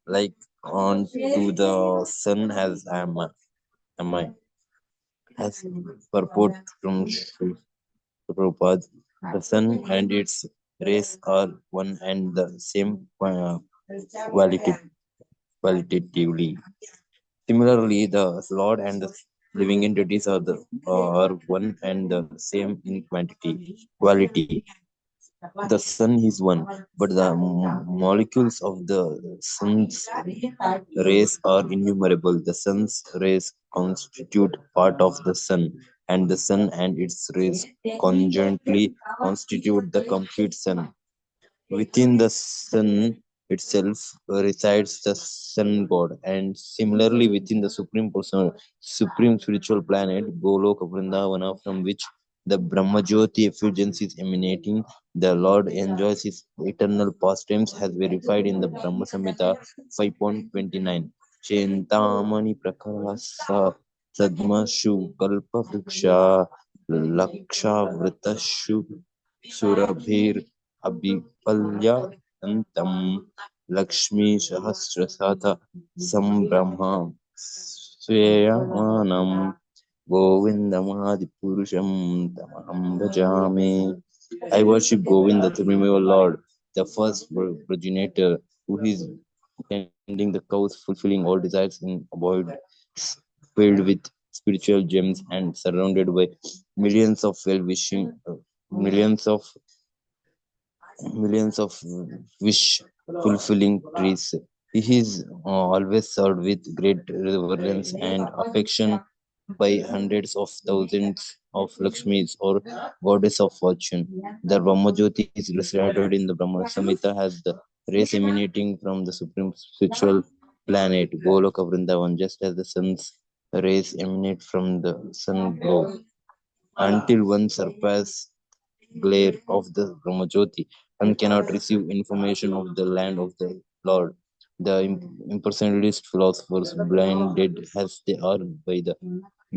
like on to the sun am I, as purport from Sri Prabhupada. The sun and its rays are one and the same qualitatively. Similarly, the Lord and the living entities are one and the same in quality. The sun is one, but the molecules of the sun's rays are innumerable. The sun's rays constitute part of the sun, and the sun and its rays conjointly constitute the complete sun. Within the sun itself resides the sun god, and similarly within the supreme spiritual planet Goloka Vrindavana, from which the Brahmajyoti effulgence is emanating, the Lord enjoys his eternal pastimes, as verified in the Brahma Samhita 5.29. Chintamani Prakasa Sadmashu Kalpavriksha Laksha Vritashu Surabhir अभिपल्यान्तं लक्ष्मीसहस्रशत सम्भ्रम स्वेयमानं गोविन्दमादिपुरुषं तमहं भजामि. I worship Govinda, the primeval Lord, the first progenitor, who is tending the cows, fulfilling all desires in abodes filled with spiritual gems and surrounded by millions of well-wishing, millions of wish fulfilling trees. He is always served with great reverence and affection by hundreds of thousands of Lakshmis or goddess of fortune. The Brahmajyoti is recited in the Brahma Samhita as the rays emanating from the supreme spiritual planet Goloka Vrindavan, just as the sun's rays emanate from the sun globe, until one surpass glare of the Brahmajyoti and cannot receive information of the land of the Lord. The impersonalist philosophers, blinded as they are by the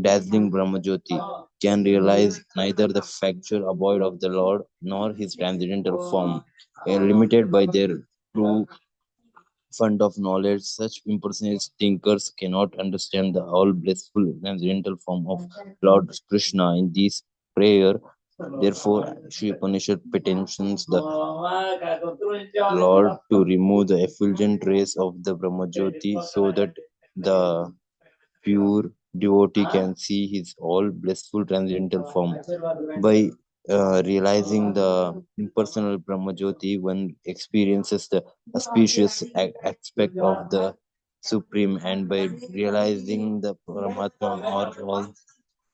dazzling Brahmajyoti, can realize neither the factual abode of the Lord nor his transcendental form. Limited by their true fund of knowledge, such impersonalist thinkers cannot understand the all blissful transcendental form of Lord Krishna. In this prayer, Therefore, Sri Isopanisad petitions the Lord to remove the effulgent rays of the Brahmajyoti so that the pure devotee can see his all blissful transcendental form. By realizing the impersonal Brahmajyoti, one experiences the auspicious aspect of the Supreme, and by realizing the Paramatma or all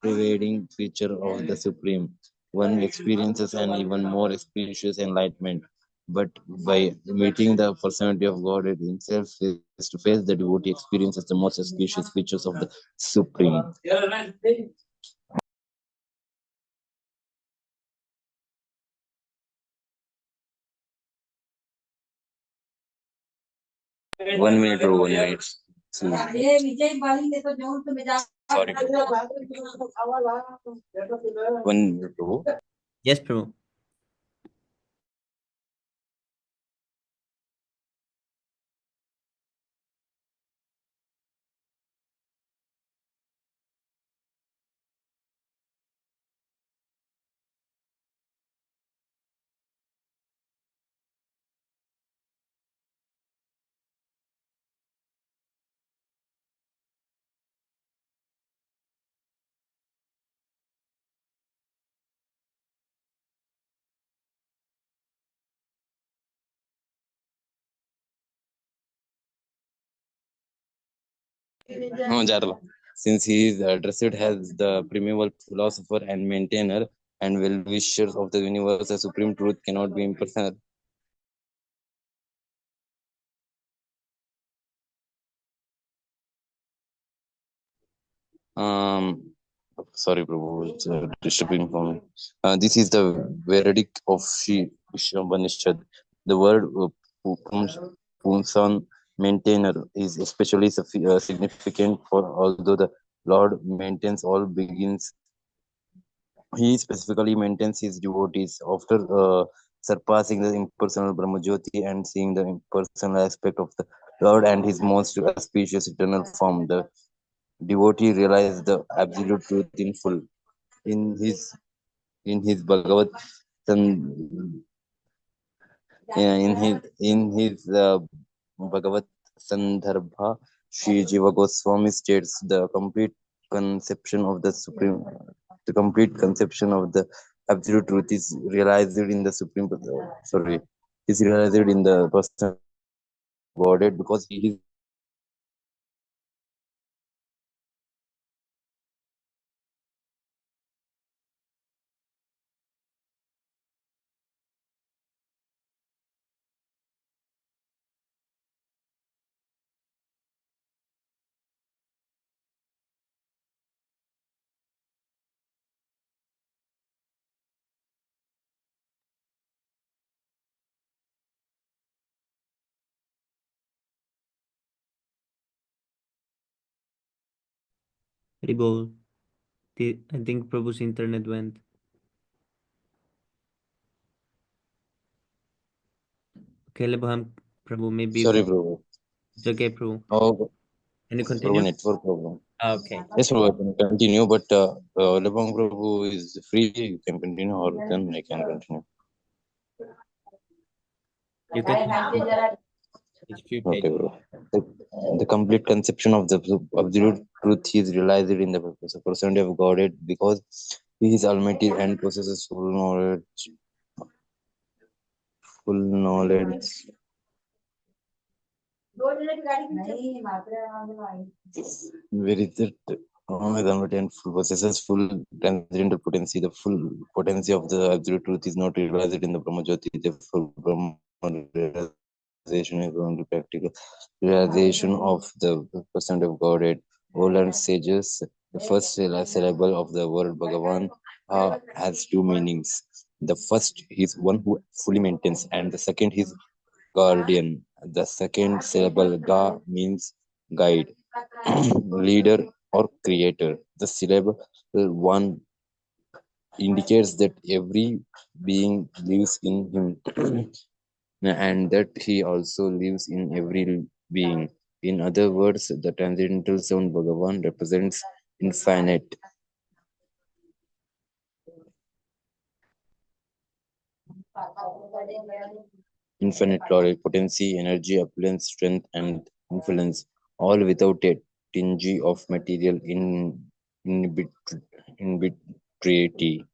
pervading feature of the Supreme, one experiences an even more auspicious enlightenment. But by meeting the personality of God himself face to face, the devotee experiences the most auspicious features of the Supreme. One minute, bro, 1 minute. Sorry. 1 minute, bro. Yes, Prabhu. No, Jarla. Since he is addressed as the primeval philosopher and maintainer and well-wisher of the universe, the supreme truth cannot be impersonal. Um, Sorry, Prabhu, it's disturbing for me. This is the verdict of Sri Isopanisad. The word Punsan maintainer is especially significant for although the Lord maintains all begins. He specifically maintains his devotees after surpassing the impersonal Brahmajyoti and seeing the impersonal aspect of the Lord and his most auspicious eternal form. The devotee realized the absolute truth in full. In his in his Bhagavad in his Bhagavad Sandarbha, Sri Jiva Goswami states the complete conception of the absolute truth is realized in the supreme. Sorry, is realized in the personality of Godhead because he is Haribol. I think Prabhu's internet went. Okay, Lebham, Prabhu, maybe you sorry, can. bro. It's okay, Prabhu. Oh, Can you Prabhu, continue? network problem. Okay. Yes, Prabhu, I can continue, but Lebang Prabhu is free. You can continue, or then I can continue. You can continue. It's few Okay, pages. bro. The complete conception of the absolute truth is realized in the personality of Godhead because He is Almighty and possesses full knowledge. Full knowledge. Where is it? Almighty and full possesses full transcendental potency. The full potency of the absolute truth is not realized in the Brahmajyoti. Therefore, Brahma realization is only practical realization of the percent of Godhead. Old sages, the first syllable of the word Bhagavan has two meanings. The first is one who fully maintains, and the second is guardian. The second syllable ga means guide, leader, or creator. The syllable one indicates that every being lives in him and that he also lives in every being. In other words, the transcendental sound Bhagavan represents infinite infinite glory, potency, energy, opulence, strength, and influence, all without a tinge of material inarbitrarity.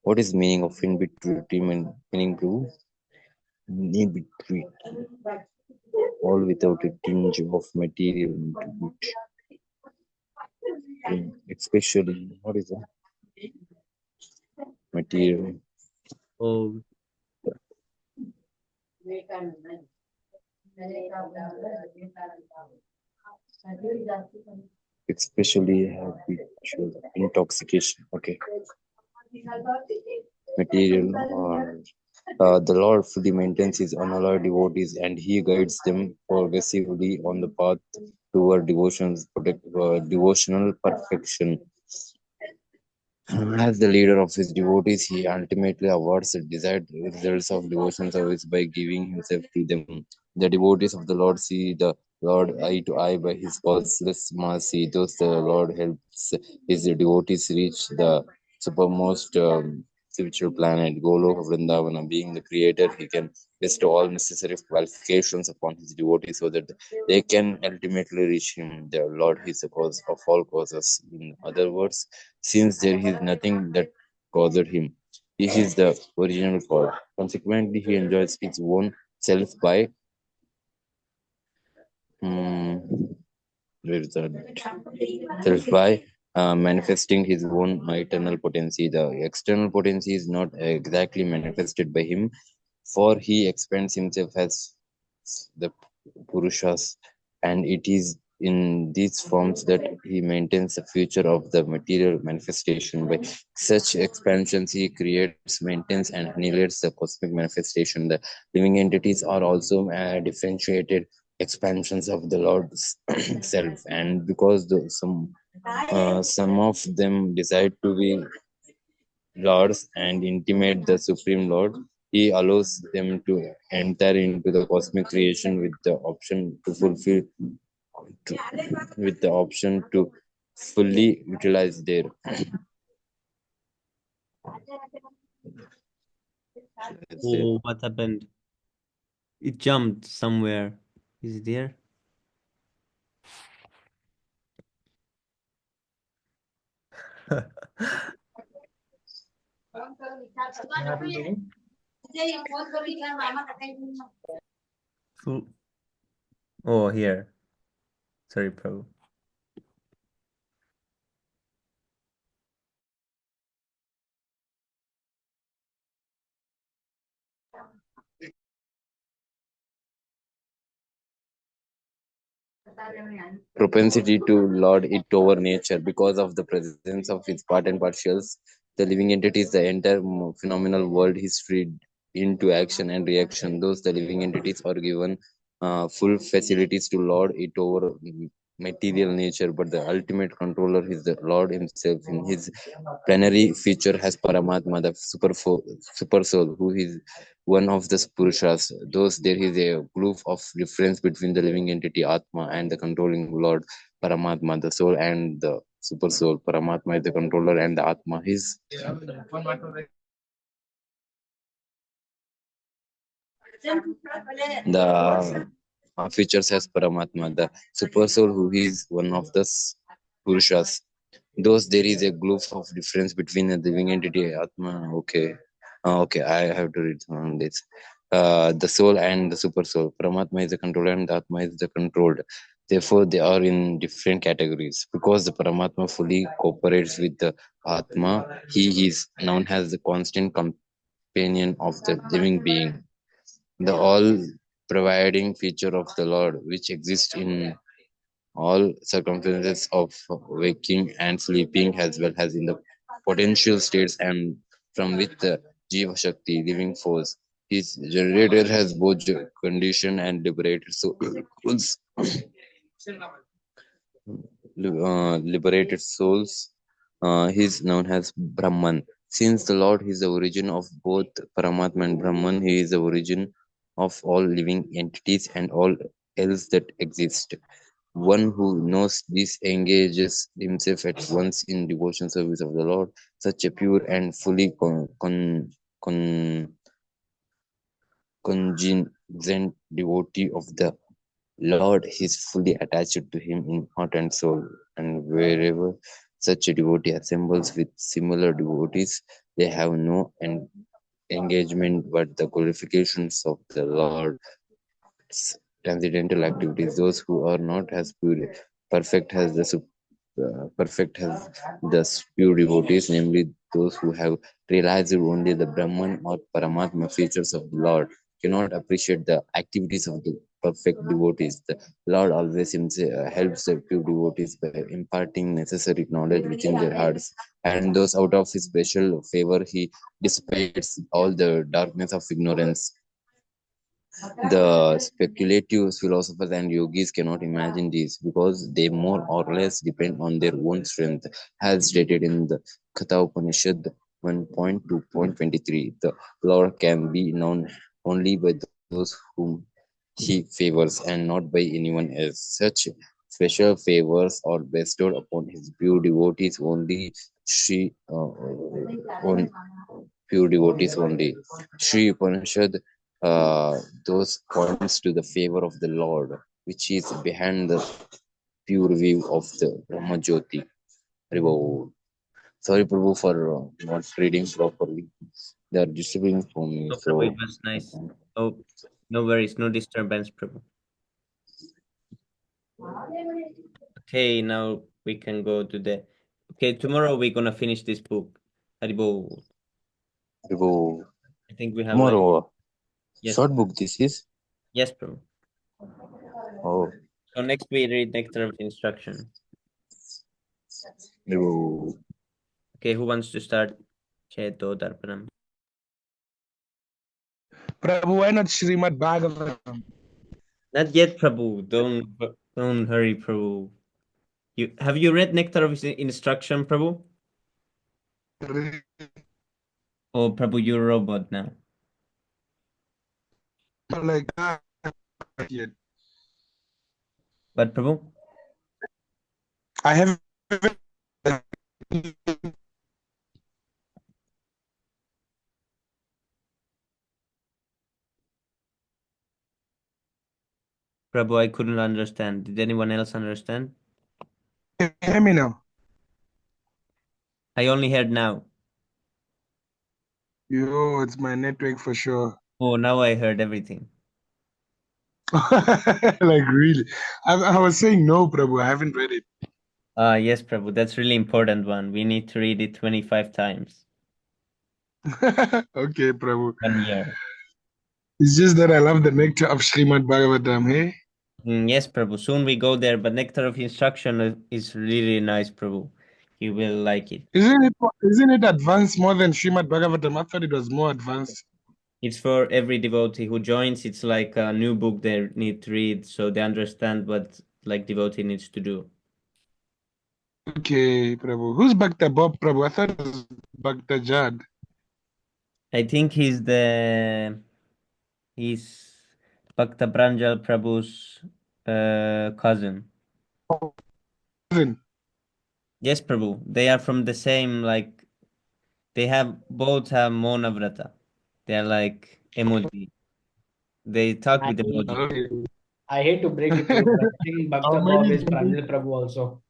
What is meaning of inarbitrarity? Meaning to inarbitrarity, all without a tinge of material especially what is that? Material, Oh, especially habitual intoxication. Okay, material. The Lord fully maintains his unalloyed devotees and he guides them progressively on the path toward devotional perfection. As the leader of his devotees, he ultimately awards the desired results of devotional service by giving himself to them. The devotees of the Lord see the Lord eye to eye by his causeless mercy. Thus, the Lord helps his devotees reach the supermost spiritual planet, Goloka Vrindavana. Being the creator, he can bestow all necessary qualifications upon his devotees so that they can ultimately reach him. The Lord is the cause of all causes. In other words, since there is nothing that caused him, he is the original cause. Consequently, he enjoys his own self by um, where is that? Self by manifesting his own eternal potency. The external potency is not exactly manifested by him, for he expands himself as the Purushas, and it is in these forms that he maintains the future of the material manifestation. By such expansions, he creates, maintains, and annihilates the cosmic manifestation. The living entities are also differentiated expansions of the Lord's self, and because some of them decide to be lords and intimate the supreme lord, he allows them to enter into the cosmic creation with the option to to, with the option to fully utilize their oh, what happened? It jumped somewhere. Is it there? What happened to him? Full- Oh, here. Sorry, Prabhu. propensity to lord it over nature because of the presence of its part and partials. The living entities, the entire phenomenal world is freed into action and reaction. Those the living entities are given full facilities to lord it over material nature, but the ultimate controller is the Lord himself. In his plenary feature has Paramatma, the super soul, who is one of the Purushas. Thus, there is a glove of difference between the living entity Atma and the controlling Lord Paramatma, the soul and the super soul. Paramatma is the controller and the Atma is the features as Paramatma, the super soul, who is one of the Purushas. Those there is a glove of difference between the living entity Atma. Okay, okay, I have to read on this. The soul and the super soul. Paramatma is the controller and the Atma is the controlled. Therefore, they are in different categories. Because the Paramatma fully cooperates with the Atma, he is known as the constant companion of the living being, the all-providing feature of the Lord, which exists in all circumstances of waking and sleeping, as well as in the potential states and from which the Jiva Shakti, living force, is generated, has both conditioned and liberated souls. Liberated souls. He is known as Brahman. Since the Lord is the origin of both Paramatma and Brahman, he is the origin of all living entities and all else that exist. One who knows this engages himself at once in devotion service of the Lord. Such a pure and fully contingent devotee of the Lord is fully attached to him in heart and soul, and wherever such a devotee assembles with similar devotees, they have no engagement but the glorifications of the Lord. Transcendental activities. Those who are not as pure, perfect as the perfect as the pure devotees, namely those who have realized only the Brahman or Paramatma features of the Lord, cannot appreciate the activities of the perfect devotees. The Lord always helps the pure devotees by imparting necessary knowledge within their hearts, and those out of his special favor, he dissipates all the darkness of ignorance. The speculative philosophers and yogis cannot imagine this because they more or less depend on their own strength, as stated in the Katha Upanishad 1.2.23. The Lord can be known only by those whom he favors and not by anyone else. Such special favors are bestowed upon his pure devotees only. On pure devotees only. Sri Isopanisad those points to the favor of the Lord, which is behind the pure view of the Brahmajyoti. Haribo. Sorry, Prabhu, for not reading properly. They are disturbing for me, No, Prabhu, it so was nice. Oh, no worries, no disturbance, Prabhu. Okay, now we can go to the. Okay, tomorrow we're gonna finish this book. Haribo. Haribo. I think we have like Tomorrow, yes, short book this is. yes, Prabhu. Oh, So next we read Nectar of Instruction. Haribo. Okay, who wants to start? Cheto Darpanam. Prabhu, why not Srimad Bhagavatam? Not yet, Prabhu. Don't hurry, Prabhu. Have you read Nectar of Instruction, Prabhu? Oh, Prabhu, you're a robot now. Like that yet. But Prabhu? I haven't. Prabhu, I couldn't understand. Did anyone else understand? Can you hear me now? I only heard now. Yo, it's my network for sure. Oh, now I heard everything. Like really, I was saying no, Prabhu. I haven't read it. Yes, Prabhu. That's really important one. We need to read it 25 times. Okay, Prabhu. 1 year. It's just that I love the nectar of Srimad Bhagavatam, hey? Yes, Prabhu. Soon we go there, but Nectar of Instruction is really nice, Prabhu. You will like it. Isn't it advanced more than Srimad Bhagavatam? I thought it was more advanced. It's for every devotee who joins. It's like a new book they need to read, so they understand what like devotee needs to do. Okay, Prabhu. Who's Bhakta Bob, Prabhu? I thought it was Bhakta Jad. I think he's Bhakta Pranjal Prabhu's cousin. Cousin. Yes, Prabhu. They are from the same like they have both have Mona Vrata. They are like emoji. They talk I, with emoji. Okay. I hate to break it to you, but I think How Bhakta Bob many? is Pranjal Prabhu also.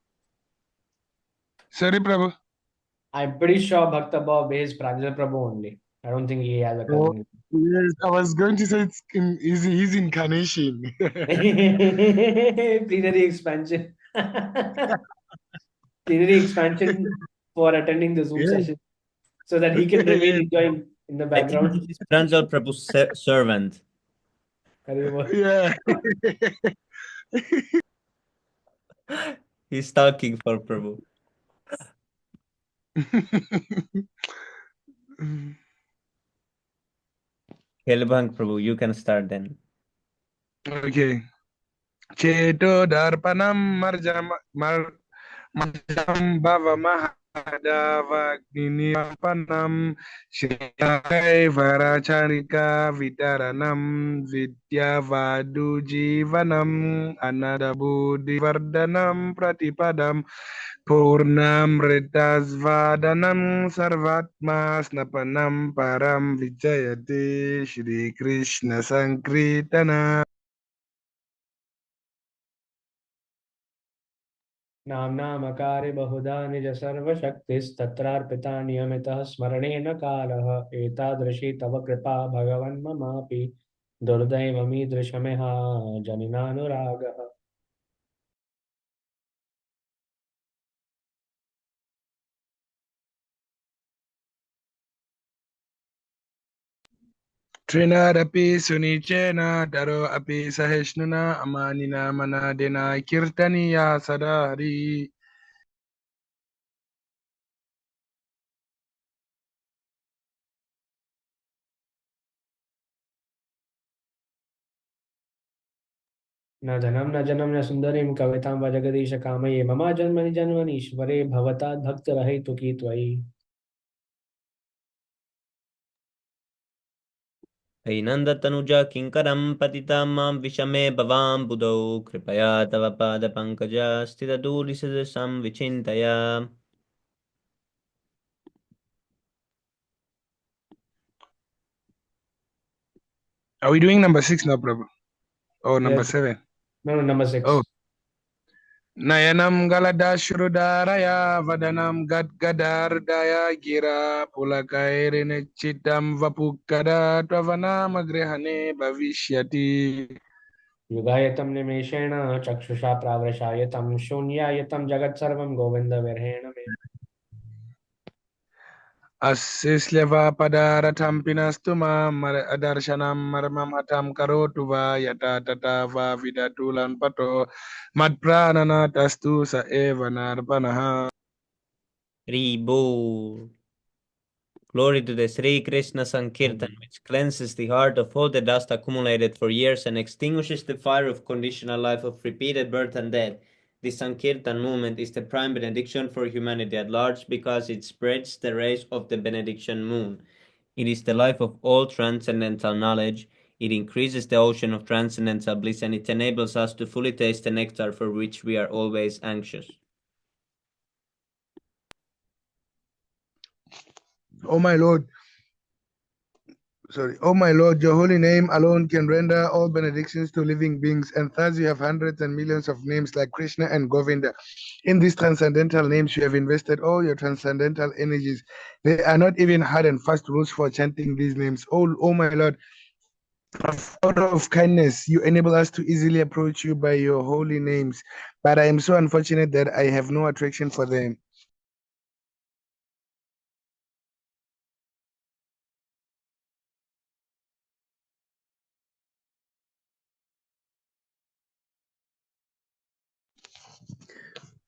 Sorry, Prabhu. I'm pretty sure Bhakta Bob is Pranjal Prabhu only. I don't think he has a Oh, cousin. yes, I was going to say it's his incarnation. Plenary expansion. Plenary expansion for attending the Zoom Yes, session so that he can remain yes, enjoying in the I think background. this is Pranjal Prabhu's servant. Haribol. yeah. He's talking for Prabhu. Helbang Prabhu, you can start then. Okay. Cheto darpanam marjam bhava Padavagniniyampanam Shriyakai Varacharika Vidaranam Vidyavadu Jivanam Anadabuddhivardhanam Pratipadam Purnam Ritasvadanam Sarvatma Snapanam Param Vijayate Shri Krishna Sankritana. नाम्नामकारे बहुधा निज सर्वशक्तिस्तत्रार्पिता नियमितः स्मरणेन कालः एतादृशी तव कृपा भगवन् ममापि दुर्दैवमीदृशमिह जनिनानुरागः Trinadapi Sunichena Daro Api Sahishnuna Amanina Manadina Kirtaniya Sadari. न धनं न जनं न सुन्दरीं कवितां व जगदीश कामये मम जन्मनि जन्मनीश्वरे भवताद् भक्तरहितुकी त्वयि हैनन्दतनुजा किङ्करं पतितां मां विषमे भवां बुधौ कृपया तव पादपङ्कजा स्थितधूलिसदृशं विचिन्तया Are we doing number 6 now, Prabhu? Or number Yes. 7? No, number 6. Oh. Nayanam Galadashurudaraya Vadanam Gadgadardaya Gira Pulakairine Chitam Vapukada Tvavanam Agrihane Bhavishyati. युगायतं निमेषेण चक्षुषा प्रावृषायतं शून्यायतं जगत्सर्वं गोविन्दविरहेण मे Asisleva Padaratam Pinastuma Adarshanam Maramam Hatam Karotuva Yata Tata Va Vidatulan Pato Madpranana Tastu Sa Eva Narpanaha. Ribol. Glory to the Sri Krishna Sankirtan, which cleanses the heart of all the dust accumulated for years and extinguishes the fire of conditional life of repeated birth and death. The Sankirtan movement is the prime benediction for humanity at large because it spreads the rays of the benediction moon. It is the life of all transcendental knowledge. It increases the ocean of transcendental bliss and it enables us to fully taste the nectar for which we are always anxious. Oh my Lord, oh my Lord, your holy name alone can render all benedictions to living beings, and thus you have hundreds and millions of names like Krishna and Govinda. In these transcendental names, you have invested all your transcendental energies. There are not even hard and fast rules for chanting these names. Oh my Lord, out of kindness, you enable us to easily approach you by your holy names. But I am so unfortunate that I have no attraction for them.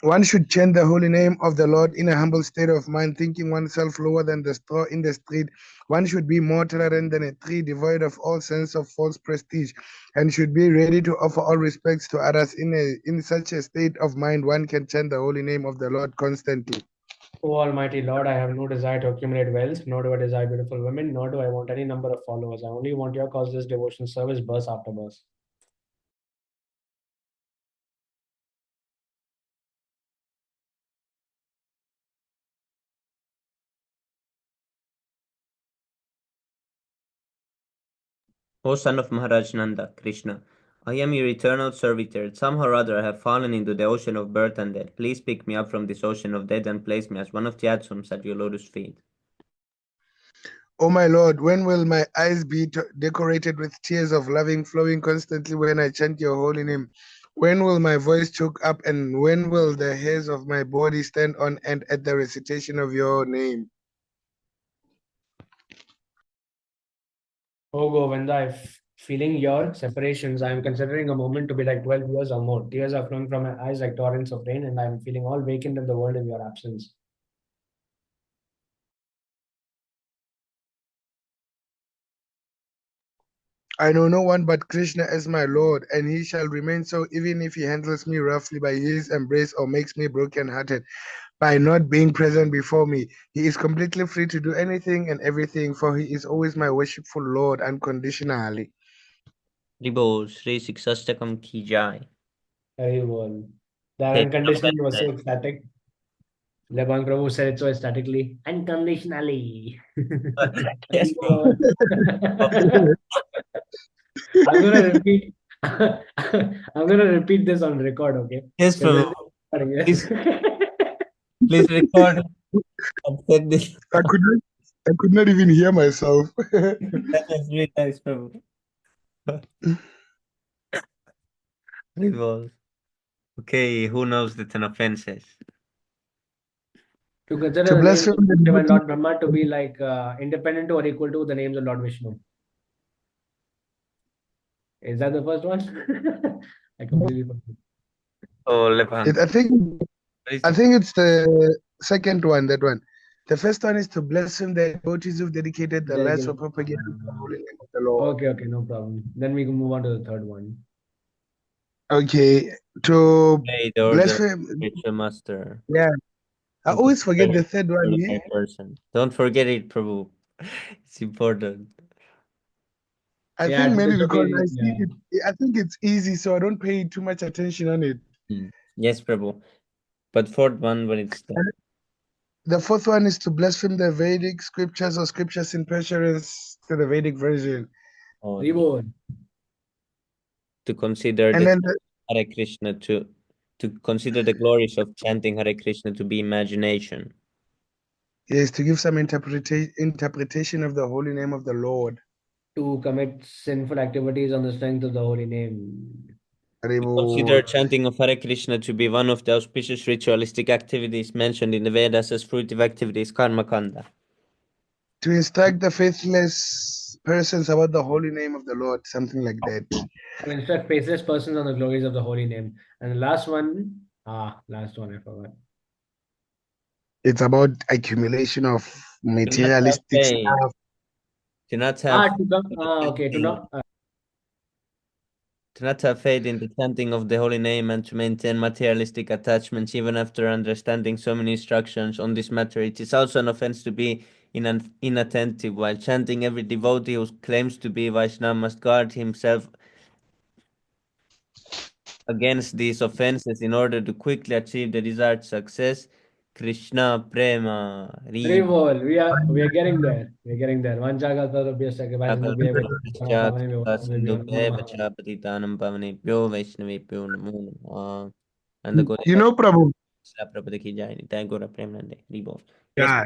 One should chant the holy name of the Lord in a humble state of mind, thinking oneself lower than the straw in the street. One should be more tolerant than a tree, devoid of all sense of false prestige, and should be ready to offer all respects to others. In such a state of mind, one can chant the holy name of the Lord constantly. O Almighty Lord, I have no desire to accumulate wealth, nor do I desire beautiful women, nor do I want any number of followers. I only want your causeless devotion service, birth after birth. O son of Maharaj Nanda, Krishna, I am your eternal servitor. Somehow or other I have fallen into the ocean of birth and death. Please pick me up from this ocean of death and place me as one of the Atsums at your lotus feet. O my Lord, when will my eyes be decorated with tears of loving flowing constantly when I chant your holy name? When will my voice choke up, and when will the hairs of my body stand on end at the recitation of your name? Oh Govinda, feeling your separations, I am considering a moment to be like 12 years or more. Tears are flowing from my eyes like torrents of rain, and I am feeling all vacant in the world in your absence. I know no one but Krishna as my Lord, and he shall remain so even if he handles me roughly by his embrace or makes me broken-hearted. by not being present before me. He is completely free to do anything and everything, for he is always my worshipful Lord unconditionally. Ribo, Sri Siksastakam ki jai. Very well. That Take unconditionally was so ecstatic. Lebang Prabhu said it so ecstatically. Unconditionally. Yes, Very bro. well. I'm gonna repeat. I'm gonna repeat this on record, okay? Yes, Because Prabhu. Please, please record and send this. I could not even hear myself. That was really nice, Prabhu. Ribo. Okay, who knows the 10 offenses? to consider To the names blaspheme of the Shiva and devotee, Lord Brahma to be like independent or equal to the names of Lord Vishnu. Is that the first one? I completely forgot. Oh, Levan. I think it's the second one, that one. The first one is to blaspheme the devotees who've dedicated their lives for propagating the holy name of the Lord. Okay, no problem. Then we can move on to the third one. Okay, to Obey the order of blaspheme, spiritual master. yeah. I And always forget the consider third one, yeah. qualified person. Don't forget it, Prabhu. It's important. I Yeah, think maybe because disobedience. I see it, I think it's easy, so I don't pay too much attention on it. Yes, Prabhu. But fourth one, when it's done. The fourth one is to blaspheme the Vedic scriptures or scriptures in preference to the Vedic version. Oh, Reborn. to consider And the then Hare Krishna to consider the glories of chanting Hare Krishna to be imagination. is to give some interpretation of the holy name of the Lord. To commit sinful activities on the strength of the holy name. To consider chanting of Hare Krishna to be one of the auspicious ritualistic activities mentioned in the Vedas as fruitive activities, karma kanda. To instruct the faithless persons about the holy name of the Lord, something like that. To instruct faithless persons on the glories of the holy name. And the last one, I forgot. It's about accumulation of Do not have materialistic faith. stuff. Do not have To come, okay, to not. to not have faith in the chanting of the holy name and to maintain materialistic attachments even after understanding so many instructions on this matter. It is also an offense to be inattentive while chanting. Every devotee who claims to be Vaishnava must guard himself against these offenses in order to quickly achieve the desired success. Krishna Prema Ri Revol, we are getting there. We're getting there. Vanchakalpadobhyasya Patitanam Pavanebhyo Vaishnavephyo Namo Namaha. And the You know, Prabhu, Prabhupada ki jai. Thank Guru Premanande. Rebo. Yes, yeah,